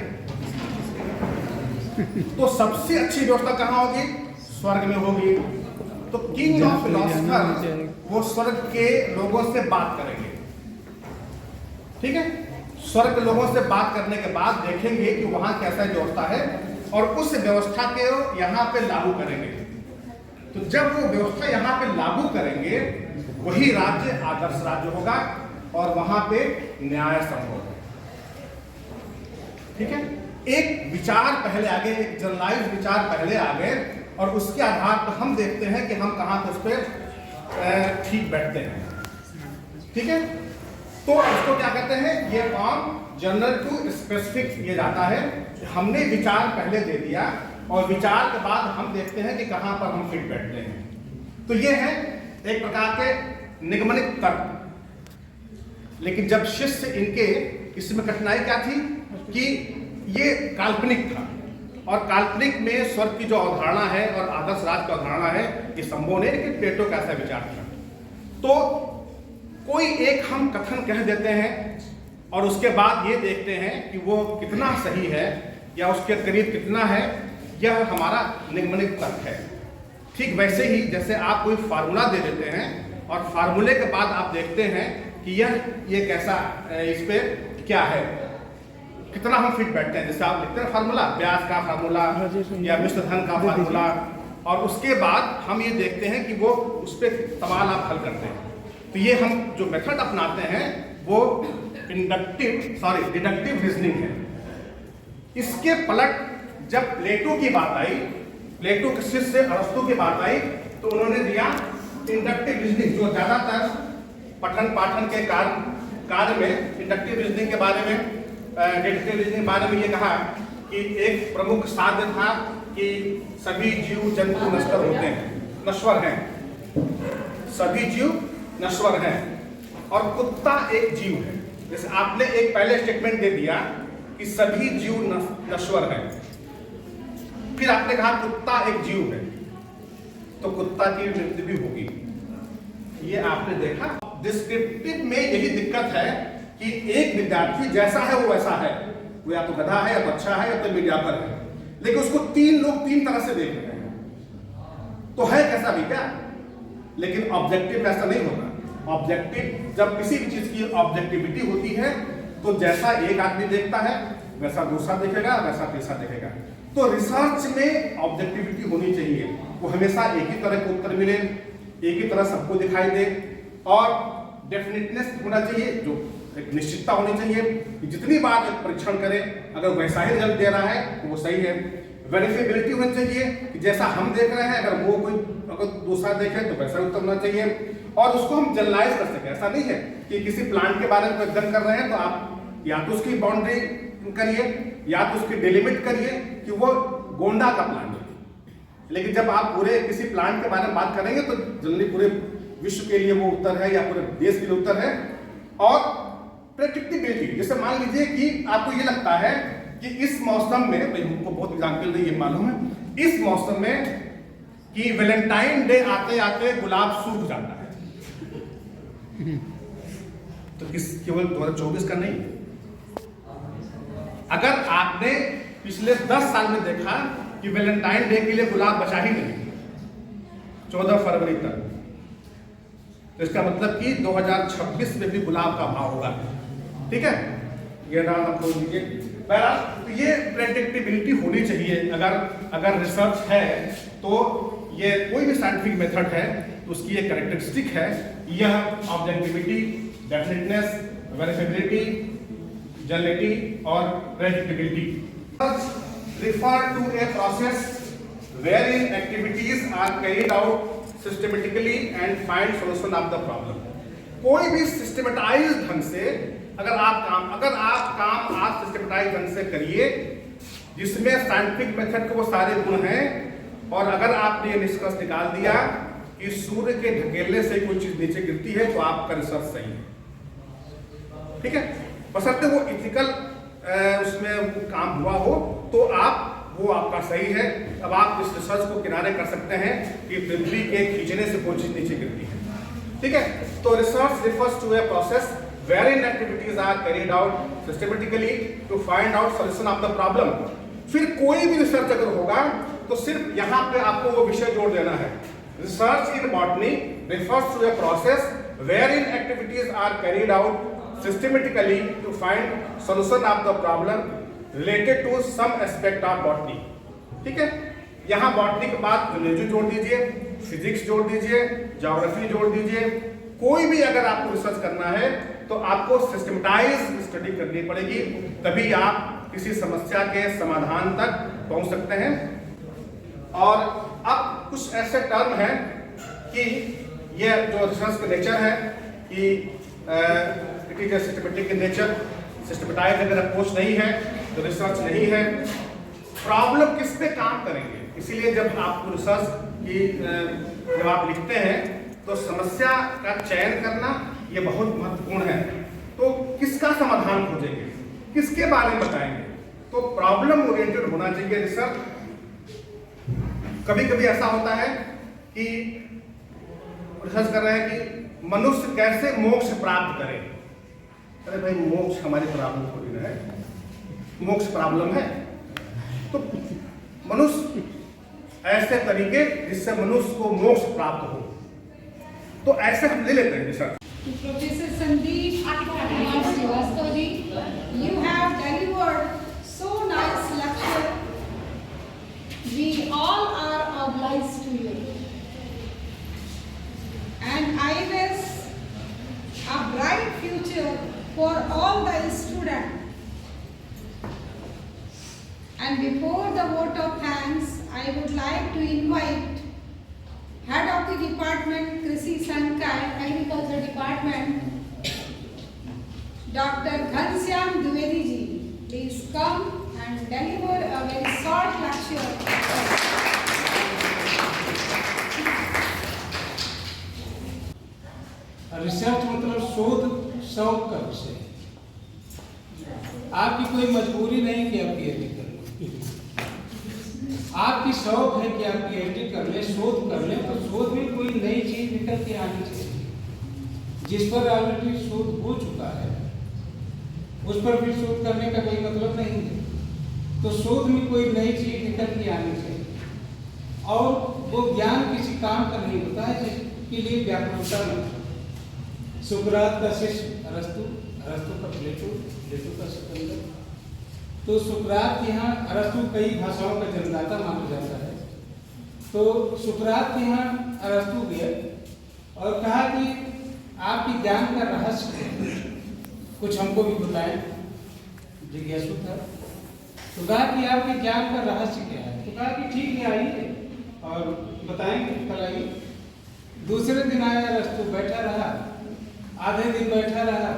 Speaker 2: तो सबसे अच्छी व्यवस्था कहाँ होगी? स्वर्ग में होगी। तो किंग ऑफ फिलॉसफर वो स्वर्ग के लोगों से बात करेंगे, ठीक है? स्वर्ग के लोगों से बात करने के बाद देखेंगे कि वहां कैसा व्यवस्था है और उस व्यवस्था के यहाँ पे लागू करेंगे। तो जब वो व्यवस्था यहाँ पे लागू करेंगे, वही राज्य आदर्श राज्य होगा और वहां पे न्याय संभव है, ठीक है? एक विचार पहले आगे, एक जनरलाइज विचार पहले आगे, और उसके आधार पर हम देखते हैं कि हम कहाँ पर उस पर ठीक बैठते हैं, ठीक है? तो इसको क्या कहते हैं? ये फॉर्म जनरल टू स्पेसिफिक किया जाता है। हमने विचार पहले दे दिया और विचार के बाद हम देखते हैं कि कहाँ पर हम फिट बैठते हैं। तो ये है एक प्रकार के निगमनिक तर्क। लेकिन जब शिष्य इनके, इसमें कठिनाई क्या थी कि ये काल्पनिक था और काल्पनिक में स्वर्ग की जो अवधारणा है और आदर्श राज की अवधारणा है, ये संभव नहीं। लेकिन प्लेटो का ऐसा विचार था। तो कोई एक हम कथन कह देते हैं और उसके बाद ये देखते हैं कि वो कितना सही है या उसके करीब कितना है, यह हमारा निगमनिक तर्क है। ठीक वैसे ही जैसे आप कोई फार्मूला दे देते हैं और फार्मूले के बाद आप देखते हैं कि ये कैसा, इस पे क्या है, कितना हम फिट बैठते हैं। जैसे आप लिखते हैं फार्मूला, ब्याज का फार्मूला या मिश्र धन का फार्मूला, और उसके बाद हम ये देखते हैं कि वो उस पर सवाल आप हल करते हैं। तो ये हम जो मेथड अपनाते हैं वो डिडक्टिव रीजनिंग है। इसके पलट जब प्लेटो की बात आई, प्लेटो के शिष्य अरस्तु की बात आई, तो उन्होंने दिया इंडक्टिव रीजनिंग, जो ज्यादातर पठन पाठन के कार्य में इंडक्टिव रीजनिंग के बारे में, डिडक्टिव रीजनिंग के बारे में ये कहा कि एक प्रमुख साध्य था कि सभी जीव जंतु नश्वर होते हैं, नश्वर हैं, सभी जीव नश्वर हैं।
Speaker 9: और कुत्ता एक जीव है। जैसे आपने एक पहले स्टेटमेंट दे दिया कि सभी जीव नश्वर है, फिर आपने कहा कुत्ता एक जीव है, तो कुत्ता की मृत्यु भी होगी। ये आपने देखा। डिस्क्रिप्टिव में यही दिक्कत है कि एक विद्यार्थी जैसा है वो वैसा है, वो या तो गधा है या तो अच्छा है या तो मीडियापर है, लेकिन उसको तीन लोग तीन तरह से देख रहे हैं, तो है कैसा भी क्या। लेकिन ऑब्जेक्टिव में ऐसा नहीं होता। ऑब्जेक्टिव, जब किसी भी चीज की ऑब्जेक्टिविटी होती है तो जैसा एक आदमी देखता है वैसा दूसरा देखेगा, वैसा तीसरा देखेगा। तो रिसर्च में ऑब्जेक्टिविटी होनी चाहिए, वो हमेशा एक ही तरह के उत्तर मिले, एक ही तरह सबको दिखाई दे, और डेफिनेटनेस होना चाहिए, जो एक निश्चितता होनी चाहिए कि जितनी बार एक परीक्षण करें अगर वैसा ही रिजल्ट दे रहा है तो वो सही है। वेरिफिएबिलिटी होनी चाहिए कि जैसा हम देख रहे हैं अगर वो कोई अगर दूसरा देखे तो वैसा उत्तर होना चाहिए, और उसको हम जनरलाइज कर सकें। ऐसा नहीं है कि किसी प्लांट के बारे में अध्ययन कर रहे हैं तो आप या तो उसकी बाउंड्री करिए या तो उसकी डिलिमिट करिए कि वो गोंडा का प्लांट है, लेकिन जब आप पूरे किसी प्लांट के बारे में बात करेंगे तो जनरली पूरे विश्व के लिए वो उत्तर है या पूरे देश के लिए उत्तर है। और प्रेडिक्टिबिलिटी, जैसे मान लीजिए कि आपको ये लगता है कि इस मौसम में, भाई हमको बहुत एग्जाम्पल नहीं ये मालूम है, इस मौसम में कि वैलेंटाइन डे आते आते गुलाब सूख जाता है, तो किस केवल 2024 का नहीं। अगर आपने पिछले 10 साल में देखा कि वैलेंटाइन डे के लिए गुलाब बचा ही नहीं 14 फरवरी तक, तो इसका मतलब कि 2026 में भी गुलाब का भाव होगा। ठीक है, ये नाम आप खोल लीजिए। तो ये प्रेडिक्टिबिलिटी होनी चाहिए। अगर रिसर्च है तो ये कोई भी साइंटिफिक मेथड है तो उसकी एक कैरेक्टरिस्टिक है, यह ऑब्जेक्टिविटी, डेफिनेटनेस, वेरिफिएबिलिटी, जनरलिटी और predictability. refer to a process wherein activities are carried out systematically and find solution of the problem। कोई भी सिस्टमेटाइज ढंग से अगर आप काम सिस्टमेटाइज ढंग से करिए जिसमें साइंटिफिक मेथड के वो सारे गुण हैं, और अगर आपने ये निष्कर्ष निकाल दिया कि सूर्य के ढकेलने से कोई चीज नीचे गिरती है तो आपका रिसर्च सही है। ठीक है, बशर्ते वो इथिकल उसमें काम हुआ हो तो वो आपका सही है। अब आप इस रिसर्च को किनारे कर सकते हैं कि पृथ्वी के खींचने से कोई चीज नीचे गिरती है। ठीक है, तो research refers to a process wherein activities are carried out systematically to find out solution of the problem। फिर कोई भी रिसर्च अगर होगा तो सिर्फ यहाँ पे आपको वो विषय जोड़ देना है। Research in botany refers to a process wherein activities are carried out systematically to find solution of the problem related to some aspect of botany। ठीक है, यहाँ बॉटनी के बाद जूलॉजी जोड़ दीजिए, फिजिक्स जोड़ दीजिए, ज्योग्राफी जोड़ दीजिए। कोई भी अगर आपको रिसर्च करना है तो आपको सिस्टमेटाइज स्टडी करनी पड़ेगी, तभी आप किसी समस्या के समाधान तक पहुंच सकते हैं। और अब कुछ ऐसे टर्म हैं कि ये जो रिसर्च का नेचर है कि it is systematic in nature, systematise अगर अप्रोच नहीं है तो रिसर्च नहीं है। प्रॉब्लम किस पे काम करेंगे, इसीलिए जब आप रिसर्च की जब आप लिखते हैं तो समस्या का चयन करना ये बहुत महत्वपूर्ण है। तो किसका समाधान खोजेंगे, किसके बारे में बताएंगे, तो प्रॉब्लम ओरिएंटेड होना चाहिए रिसर्च। कभी कभी ऐसा होता है कि रिसर्च कर रहे हैं कि मनुष्य कैसे मोक्ष प्राप्त करे। अरे भाई, मोक्ष हमारी प्रॉब्लम थोड़ी ना है, मोक्ष प्रॉब्लम है। तो मनुष्य ऐसे तरीके जिससे मनुष्य को मोक्ष प्राप्त हो, तो ऐसे हम ले लेते हैं research.
Speaker 1: Professor Sandeep Kumar Srivastava ji, you have delivered so nice lecture. We all are obliged to you, and I wish a bright future for all the students. And before the vote of thanks, I would like to invite Head of the Department, Krishi Sankar, Agriculture Department, Dr. Ghanshyam Dwivedi ji, please come and deliver a very short lecture.
Speaker 10: Research मतलब शोध शौक का विषय है। आपकी कोई मजबूरी नहीं कि आप पीएचडी कर लें, आपकी शौक है कि आप पीएचडी कर लें, शोध कर लें, तो शोध में कोई नई चीज निकल के आनी चाहिए। जिस पर ऑलरेडी शोध हो चुका है उस पर फिर शोध करने का कोई मतलब नहीं है। तो शोध में कोई नई चीज निकल के आनी चाहिए, और वो ज्ञान किसी काम का नहीं होता है जिसके लिए व्याकुलता नहीं। सुकरात का शिष्य अरस्तु, अरस्तु का प्लेटो, प्लेटो का सिकंदर। तो सुकरात के यहाँ अरस्तु कई भाषाओं का जन्मदाता माना जाता है। तो सुकरात के यहाँ अरस्तु गए और कहा कि आपकी ज्ञान का रहस्य है, कुछ हमको भी बताएं। जिज्ञासु था, तो कहा कि आपके ज्ञान का रहस्य क्या है। तो कहा कि ठीक है, आइए और बताएंगे, कल आइए। दूसरे दिन आया अरस्तु, बैठा रहा, आधे दिन बैठा रहा,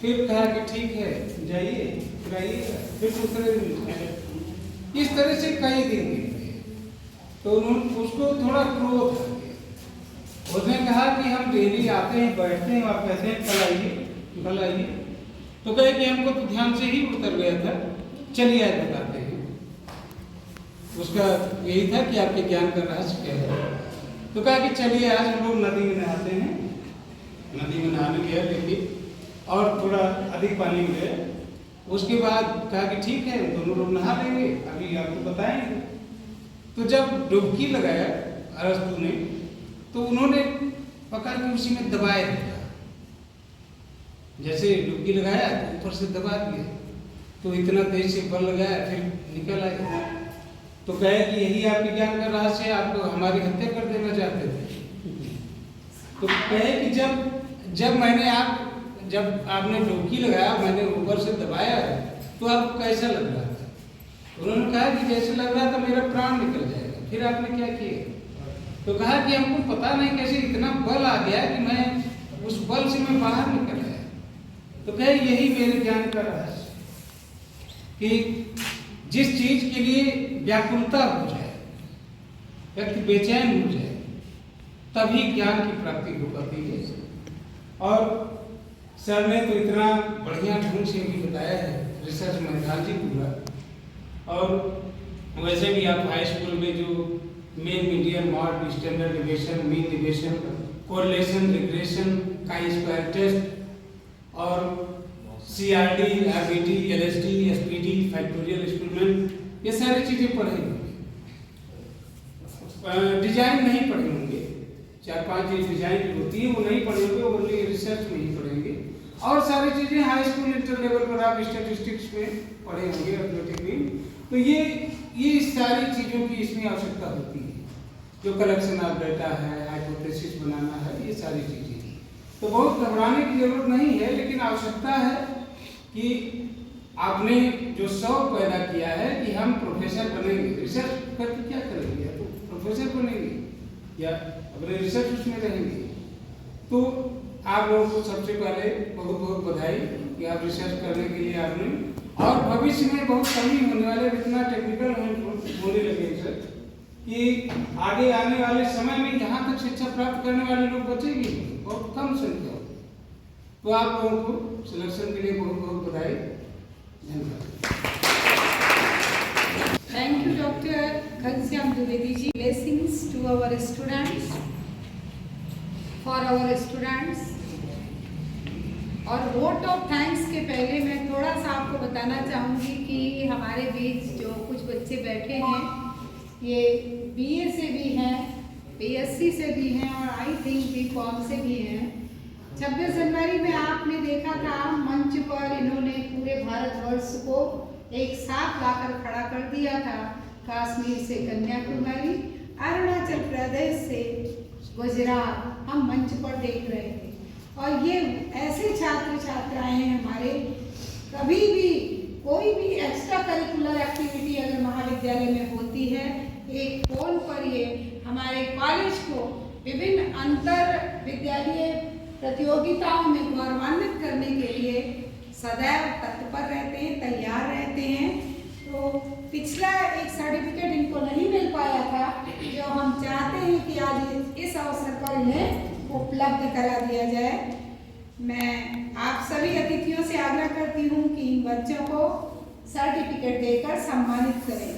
Speaker 10: फिर कहा कि ठीक है जाइए, फिर आइएगा, फिर दूसरे दिन। इस तरह से कई दिन बीते। तो उन्होंने उसको थोड़ा क्रोध आ गया। उसने कहा कि हम डेली आते हैं, बैठते हैं, आप कहते हैं कल आइए कल आइए। तो कहे कि हमको तो ध्यान से ही उतर गया था, चलिए आज बताते हैं। उसका यही था कि आपके ज्ञान का रहस्य क्या है। तो कहा कि चलिए आज हम लोग नदी में नहाते हैं। नदी में नहाने गए, लेकिन और थोड़ा अधिक पानी में गए। उसके बाद कहा कि ठीक है दोनों लोग नहा लेंगे, अभी आपको बताएंगे। तो जब डुबकी लगाया अरस्तु ने, तो उन्होंने पकड़ के उसी में दबाए दिया। जैसे डुबकी लगाया तो ऊपर से दबा दिया, तो इतना तेज से बल लगाया, फिर निकल आया। तो कहे कि यही आपके ज्ञान का रहस्य है, आप हमारी हत्या कर देना चाहते थे। तो कहे कि जब आपने डुबकी लगाया, मैंने ऊपर से दबाया, तो आपको कैसा लग रहा था। उन्होंने कहा कि जैसे लग रहा था मेरा प्राण निकल जाएगा। फिर आपने क्या किया। तो कहा कि हमको पता नहीं कैसे इतना बल आ गया कि मैं उस बल से मैं बाहर निकल आया। तो कहे यही मेरे ज्ञान का रहस्य, कि जिस चीज के लिए व्याकुलता हो जाए, व्यक्ति बेचैन हो जाए, तभी ज्ञान की प्राप्ति हो पाती है। और सर ने तो इतना बढ़िया ढंग से भी बताया है, रिसर्च मेथोडोलॉजी पूरा। और वैसे भी आप हाई स्कूल में जो mean, medium, mode, standard deviation, mean deviation, correlation, regression, chi square test और CRD, RBT, LSD, SPD, factorial experiment, ये सारी चीजें पढ़े होंगे। डिजाइन नहीं पढ़े होंगे, 4-5 चीज डिजाइन होती है वो नहीं पढ़े होंगे, वो ओनली रिसर्च में ही पढ़ेंगे। और सारी चीजें हाई स्कूल इंटर लेवल पर आप स्टैटिस्टिक्स में पढ़े होंगे, अर्थमेटिक में। तो ये सारी चीजों की इसमें आवश्यकता होती है, जो कलेक्शन ऑफ डेटा है, हाइपोथेसिस बनाना है, ये सारी चीजें। तो बहुत घबराने की जरूरत नहीं है, लेकिन आवश्यकता है कि आपने जो शौक पैदा किया है कि हम प्रोफेसर बनेंगे, रिसर्च करके क्या करेंगे, या तो प्रोफेसर बनेंगे या अपने रिसर्च उसमें रहेंगे। तो आप लोगों को सबसे पहले बहुत बहुत बधाई कि आप रिसर्च करने के लिए आपने, और भविष्य में बहुत कमी होने वाले, इतना टेक्निकल होने लगे सर कि आगे आने वाले समय में यहाँ तक शिक्षा प्राप्त करने वाले लोग बचेंगे, बहुत कम संख्या। तो आप लोगों को सिलेक्शन के लिए बहुत बहुत बधाई, धन्यवाद।
Speaker 1: Thank you, Dr. Ghanshyam Dwivedi ji. Blessings to our students, for our students. और वोट ऑफ थैंक्स के पहले मैं थोड़ा सा आपको बताना चाहूँगी कि हमारे बीच जो कुछ बच्चे बैठे हैं, ये BA से भी हैं, BSc से भी हैं, और आई थिंक B.Com से भी हैं। 26 जनवरी में आपने देखा था मंच पर इन्होंने पूरे भारतवर्ष को एक साथ लाकर खड़ा कर दिया था। कश्मीर से कन्याकुमारी, अरुणाचल प्रदेश से गुजरात, हम मंच पर देख रहे थे। और ये ऐसे छात्र छात्राएं हैं हमारे, कभी भी कोई भी एक्स्ट्रा करिकुलर एक्टिविटी अगर महाविद्यालय में होती है, एक फोन पर ये हमारे कॉलेज को विभिन्न अंतर विद्यालय प्रतियोगिताओं में गौरवान्वित करने के लिए सदैव तत्पर रहते हैं, तैयार रहते हैं। तो पिछला एक सर्टिफिकेट इनको नहीं मिल पाया था, जो हम चाहते हैं कि आज इस अवसर पर इन्हें उपलब्ध करा दिया जाए। मैं आप सभी अतिथियों से आग्रह करती हूँ कि इन बच्चों को सर्टिफिकेट देकर सम्मानित करें।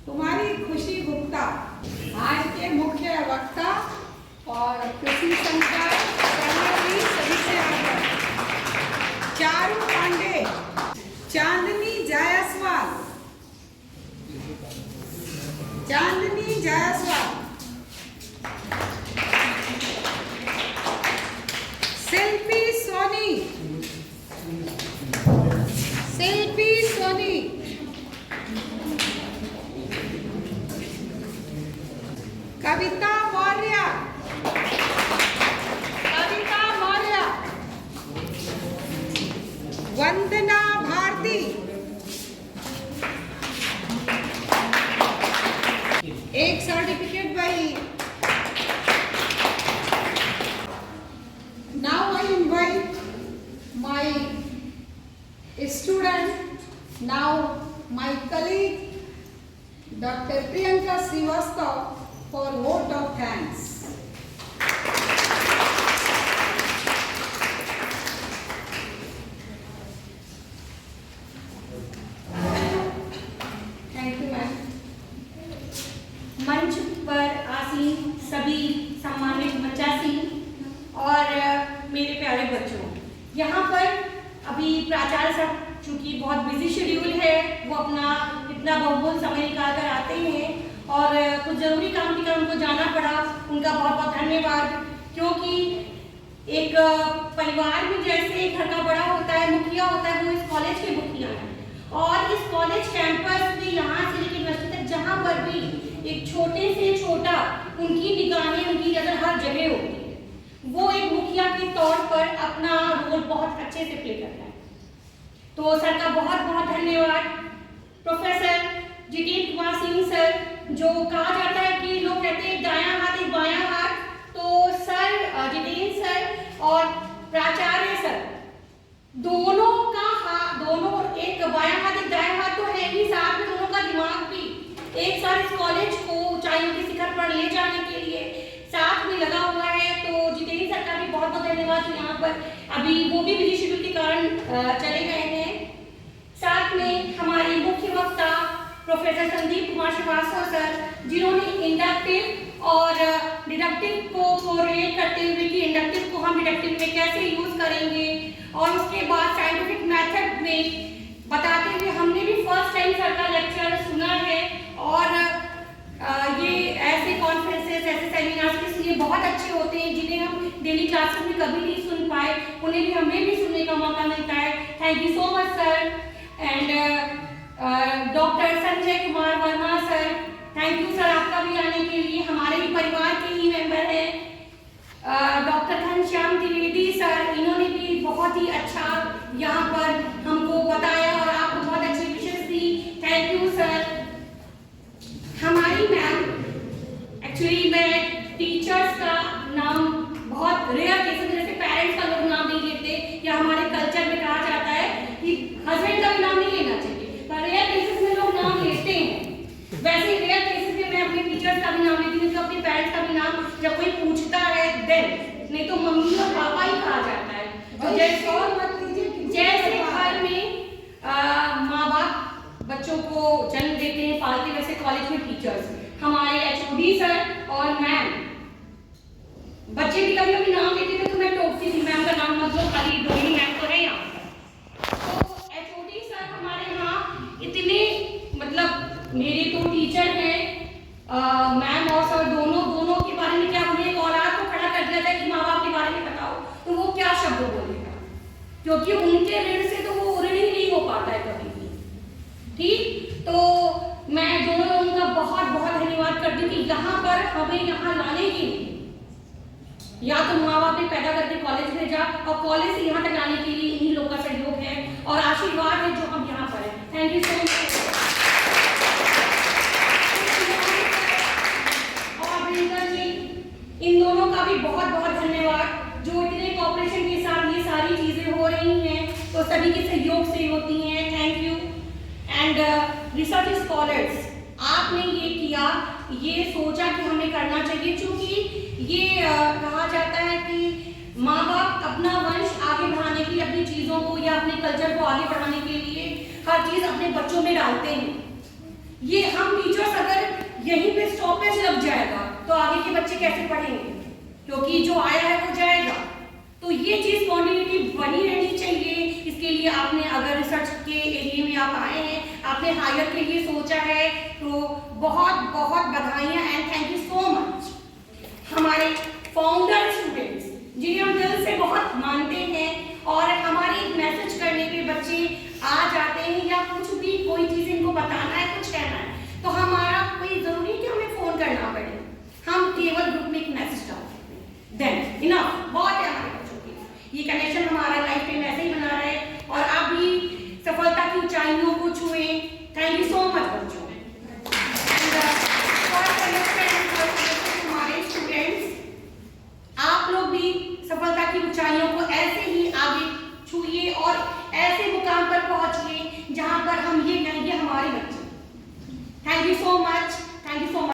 Speaker 1: तुम्हारी खुशी गुप्ता आज के मुख्य वक्ता और खुशी संख्या सभी से आग्रह। चारू पांडे, चांदनी जायसवाल, चांदनी जायसवाल, शिल्पी सोनी, शिल्पी सोनी, कविता मौर्य, कविता मौर्य, वंदना भारती, एक सर्टिफिकेट भाई। Now I invite my student, now my colleague, Dr. Priyanka Srivastava, for vote of thanks. Thank you, ma'am.
Speaker 11: मंच पर आसीन सभी सम्मानित मंचासी और मेरे प्यारे बच्चों, यहाँ पर अभी प्राचार्य साहब चूँकि बहुत बिजी शेड्यूल है, वो अपना इतना बहुमूल्य समय निकाल कर आते हैं और कुछ ज़रूरी काम के कारण उनको जाना पड़ा। उनका बहुत बहुत धन्यवाद, क्योंकि एक परिवार में जैसे घर का बड़ा होता है, मुखिया होता है, वो इस कॉलेज के मुखिया हैं। और इस कॉलेज कैंपस में यहाँ से लेकर यूनिवर्सिटी तक जहाँ पर भी एक छोटे से छोटा उनकी निगाहें, उनकी नज़र हर जगह होती है। वो एक मुखिया के तौर पर अपना रोल बहुत अच्छे से प्ले करता है। तो सर का बहुत बहुत धन्यवाद। प्रोफेसर जितेंद्र कुमार सिंह सर, जो कहा जाता है कि लोग कहते हैं दायां हाथ एक बायां हाथ, तो सर जितेंद्र सर और प्राचार्य सर दोनों का हाथ, दोनों एक बायां हाथ एक दायां हाथ तो है ही, साथ में दोनों का दिमाग भी एक साथ इस कॉलेज को ऊंचाइयों के शिखर पर ले जाने के लिए साथ में लगा हुआ है। तो जितेंद्र सर का भी बहुत बहुत धन्यवाद। यहाँ पर अभी वो भी बिजी शेड्यूल के कारण चले गए हैं। साथ में हमारे मुख्य वक्ता प्रोफेसर संदीप कुमार श्रीवास्तव सर, जिन्होंने इंडक्टिव और डिडक्टिव को रिलेट करते हुए कि इंडक्टिव को हम डिडक्टिव में कैसे यूज करेंगे, और उसके बाद साइंटिफिक मेथड में बताते हुए हमने भी फर्स्ट टाइम सर का लेक्चर सुना है। और ये ऐसे कॉन्फ्रेंसेस, ऐसे सेमिनार्स इसलिए बहुत अच्छे होते हैं जिन्हें हम डेली क्लासेस में कभी नहीं सुन पाए, उन्हें भी हमें भी सुनने का मौका मिलता है। Thank you so much sir. And doctor Sanjay Kumar Verma sir, thank you sir आपका भी आने के लिए, हमारे ही परिवार के ही मेंबर हैं। डॉक्टर घनश्याम द्विवेदी सर, इन्होंने भी बहुत ही अच्छा यहाँ पर हमको बताया और आपको बहुत अच्छी विशेष दी, थैंक यू सर। हमारी मैम, एक्चुअली मैं टीचर्स का नाम बहुत रेयर केसेस में, जैसे पेरेंट्स का लोग नाम नहीं लेते, या हमारे कल्चर में कहा जाता है कि हस्बैंड का भी नाम नहीं लेना चाहिए, पर रेयर केसेस में लोग नाम लेते हैं। वैसे रेयर केसेस में मैं अपने टीचर्स का भी नाम लेती हूँ, तो अपने पेरेंट्स का भी नाम जब कोई पूछता है देन, नहीं तो मम्मी और पापा ही कहा जाता है। तो जैसे घर में माँ बाप बच्चों को जन्म देते हैं, पालते, वैसे कॉलेज में टीचर्स, हमारे एचओडी सर और मैम, बच्चे भी कभी कभी नाम लेते थे तो मैं टोकती थी, मैम का नाम मत लो, खाली रोहिणी मैम तो है यहाँ पर। तो एचओडी सर हमारे यहाँ इतने, मतलब मेरे तो टीचर हैं, मैम और सर दोनों के बारे में क्या बोले, एक औलाद को खड़ा कर दिया जाए कि माँ बाप के बारे में बताओ, तो वो क्या शब्द बोलेगा, क्योंकि उनके ऋण से तो वो ऋण ही नहीं हो पाता है कभी भी। ठीक, तो मैं दोनों लोगों का बहुत बहुत धन्यवाद करती हूँ कि यहाँ पर हमें यहाँ लाने के लिए, या तो माँ बाप ने पैदा करके कॉलेज भेजा और कॉलेज से यहाँ तक आने के लिए इन्हीं लोगों का सहयोग है और आशीर्वाद है जो हम यहाँ पर हैं। Thank you so much. और प्रियंका जी, इन दोनों का भी बहुत बहुत धन्यवाद, जो इतने कॉपरेशन के साथ ये सारी चीजें हो रही हैं, तो सभी के सहयोग से होती हैं। Thank you. And research scholars, आपने ये किया, ये सोचा कि हमें करना चाहिए, क्योंकि ये कहा जाता है कि माँ बाप अपना वंश आगे बढ़ाने के लिए, अपनी चीज़ों को या अपने कल्चर को आगे बढ़ाने के लिए हर चीज़ अपने बच्चों में डालते हैं। ये हम टीचर्स अगर यहीं पे स्टॉपेज लग जाएगा तो आगे के बच्चे कैसे पढ़ेंगे, क्योंकि जो आया है वो जाएगा। तो ये चीज़ कॉन्टिन्यूटी बनी रहनी चाहिए। इसके लिए आपने अगर रिसर्च के एरिया में आप आए हैं, आपने हायर के लिए सोचा है, तो बहुत बहुत बधाइयाँ and thank you so much. हमारे फाउंडर स्टूडेंट्स जिन्हें हम दिल से बहुत मानते हैं और हमारे एक मैसेज करने पे बच्चे आ जाते हैं या कुछ भी कोई चीज़ इनको बताना है, कुछ कहना है, तो हमारा कोई ज़रूरी कि हमें फ़ोन करना पड़े, हम केवल ग्रुप में एक मैसेज डाल सकते हैं। देन इनफ, बहुत है हमारे बच्चों के। ये कनेक्शन हमारा लाइफ टाइम ऐसे ही बना रहे और आप भी सफलता की ऊंचाइयों को छुए। थैंक यू सो मच बच्चों। हमारे स्टूडेंट्स, आप लोग भी सफलता की ऊंचाइयों को ऐसे ही आगे छुइए और ऐसे मुकाम पर पहुंचिए जहां पर हम ये कहेंगे हमारे बच्चे। Thank you so much, thank you so much.